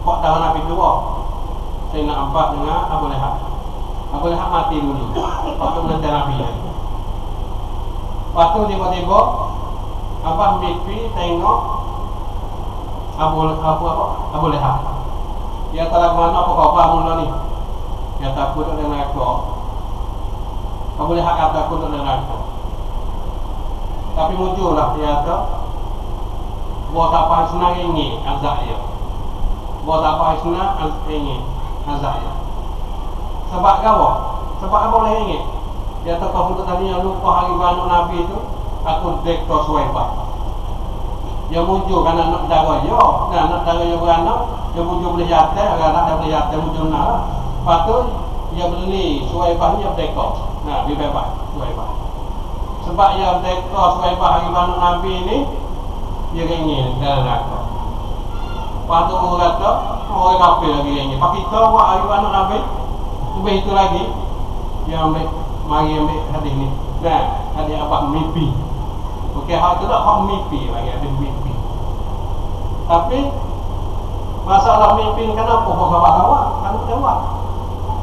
A: Kok dah Nabi dua? Saya nak Abbas dengan Abu Lahab. Abu Lahab mati dulu. Waktu menanti Nabi lagi. Waktu tiba-tiba Abbas mimpi tengok Abu Lahab. Dia telah mana apa kau bangun ni? Dia takut dengan aku. Abu Lahab kata takut dengan aku. Tapi muncullah dia tu. Buat apa senang ini azab dia. Buat apa senang ini azab dia. Sebab apa? Sebab apa boleh ingat? Dia tu kau untuk tadi yang lupa hari banyak Nabi itu. Aku dekor suaibat. Dia muncul kerana anak darah dia. Dan anak darah dia beranak, dia muncul boleh jatuh. Anak dia boleh jatuh muncul nak lah. Lepas tu dia beli suaibah ni dia berdekor. Nah, dia bebas suaibah. Sebab dia berdekor suaibah hari banyak Nabi ni, dia ingin dalam neraka. Lepas tu orang kata, orang kafir lagi ingin. Pak kita buat hari banyak Nabi, lebih itu lagi, dia mari ambil hadis ni. Nah, hadis apa? Mimpi. Okey, hak tu tak hak mimpi lagi, ada mimpi. Tapi masalah mimpi ni kenapa kau khabar-khabar? Kan jawab.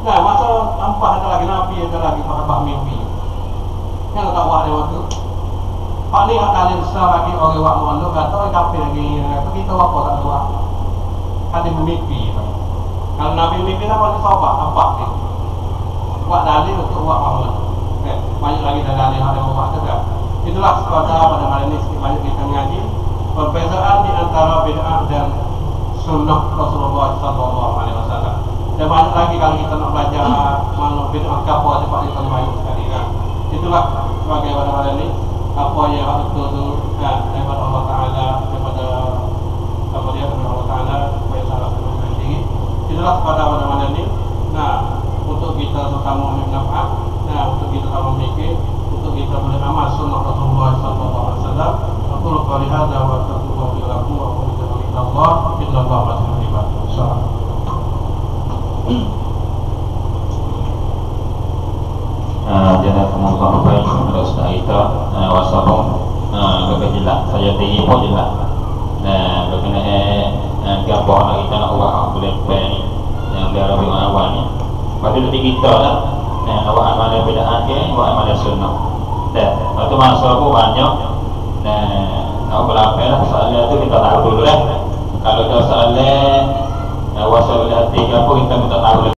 A: Nah, masalah tanpa ada lagi Nabi, ada lagi khabar mimpi. Kan tak buat dia waktu. Hak ni hak dalil besar lagi orang buat malu kata orang kafir lagi. Kita apa tak buat? Ada mimpi. Kalau Nabi mimpi tak boleh sahabat, nampak ni. Buat dalil untuk buat malu. Banyak lagi dalil hak yang buat tu kan. Itulah sekadar pada malam ini banyak kita mengaji perbezaan di antara bid'ah dan sunnah Rasulullah sallallahu alaihi wasallam. Dan banyak lagi kalau kita nak belajar mana bid'ah apa cepat kita banyak sekali kan. Itulah sebagai pada malam ini apa yang harus betul daripada Allah Taala, daripada apa dia daripada Allah Taala supaya salah sendiri. Itulah sekadar pada malam ini. Nah, untuk kita terutama bermanfaat, nah untuk kita sama mikir, untuk kita boleh amal sunnah Rasulullah sallallahu alaihi wasallam. Aku qali hadza wa astaghfirullaha li wa lakum wa aqulu Allah innallaha ghafurur rahim. Insyaallah. Jazakumullahu khairan kepada ustaz kita wasabung lebih jelas saya tinggi pun jelas. Nah, berkenaan gambar nak kita nak buat boleh pen yang biar lebih awal ni. Lepas tu kita lah. Nah, awak amalan bid'ah ke, awak amalan sunnah. Dah, lepas tu masa aku banyak. Nah, awak berapa lah soalan tu kita tahu dulu lah. Kalau ada soalan wasabil hati apa kita minta tahu.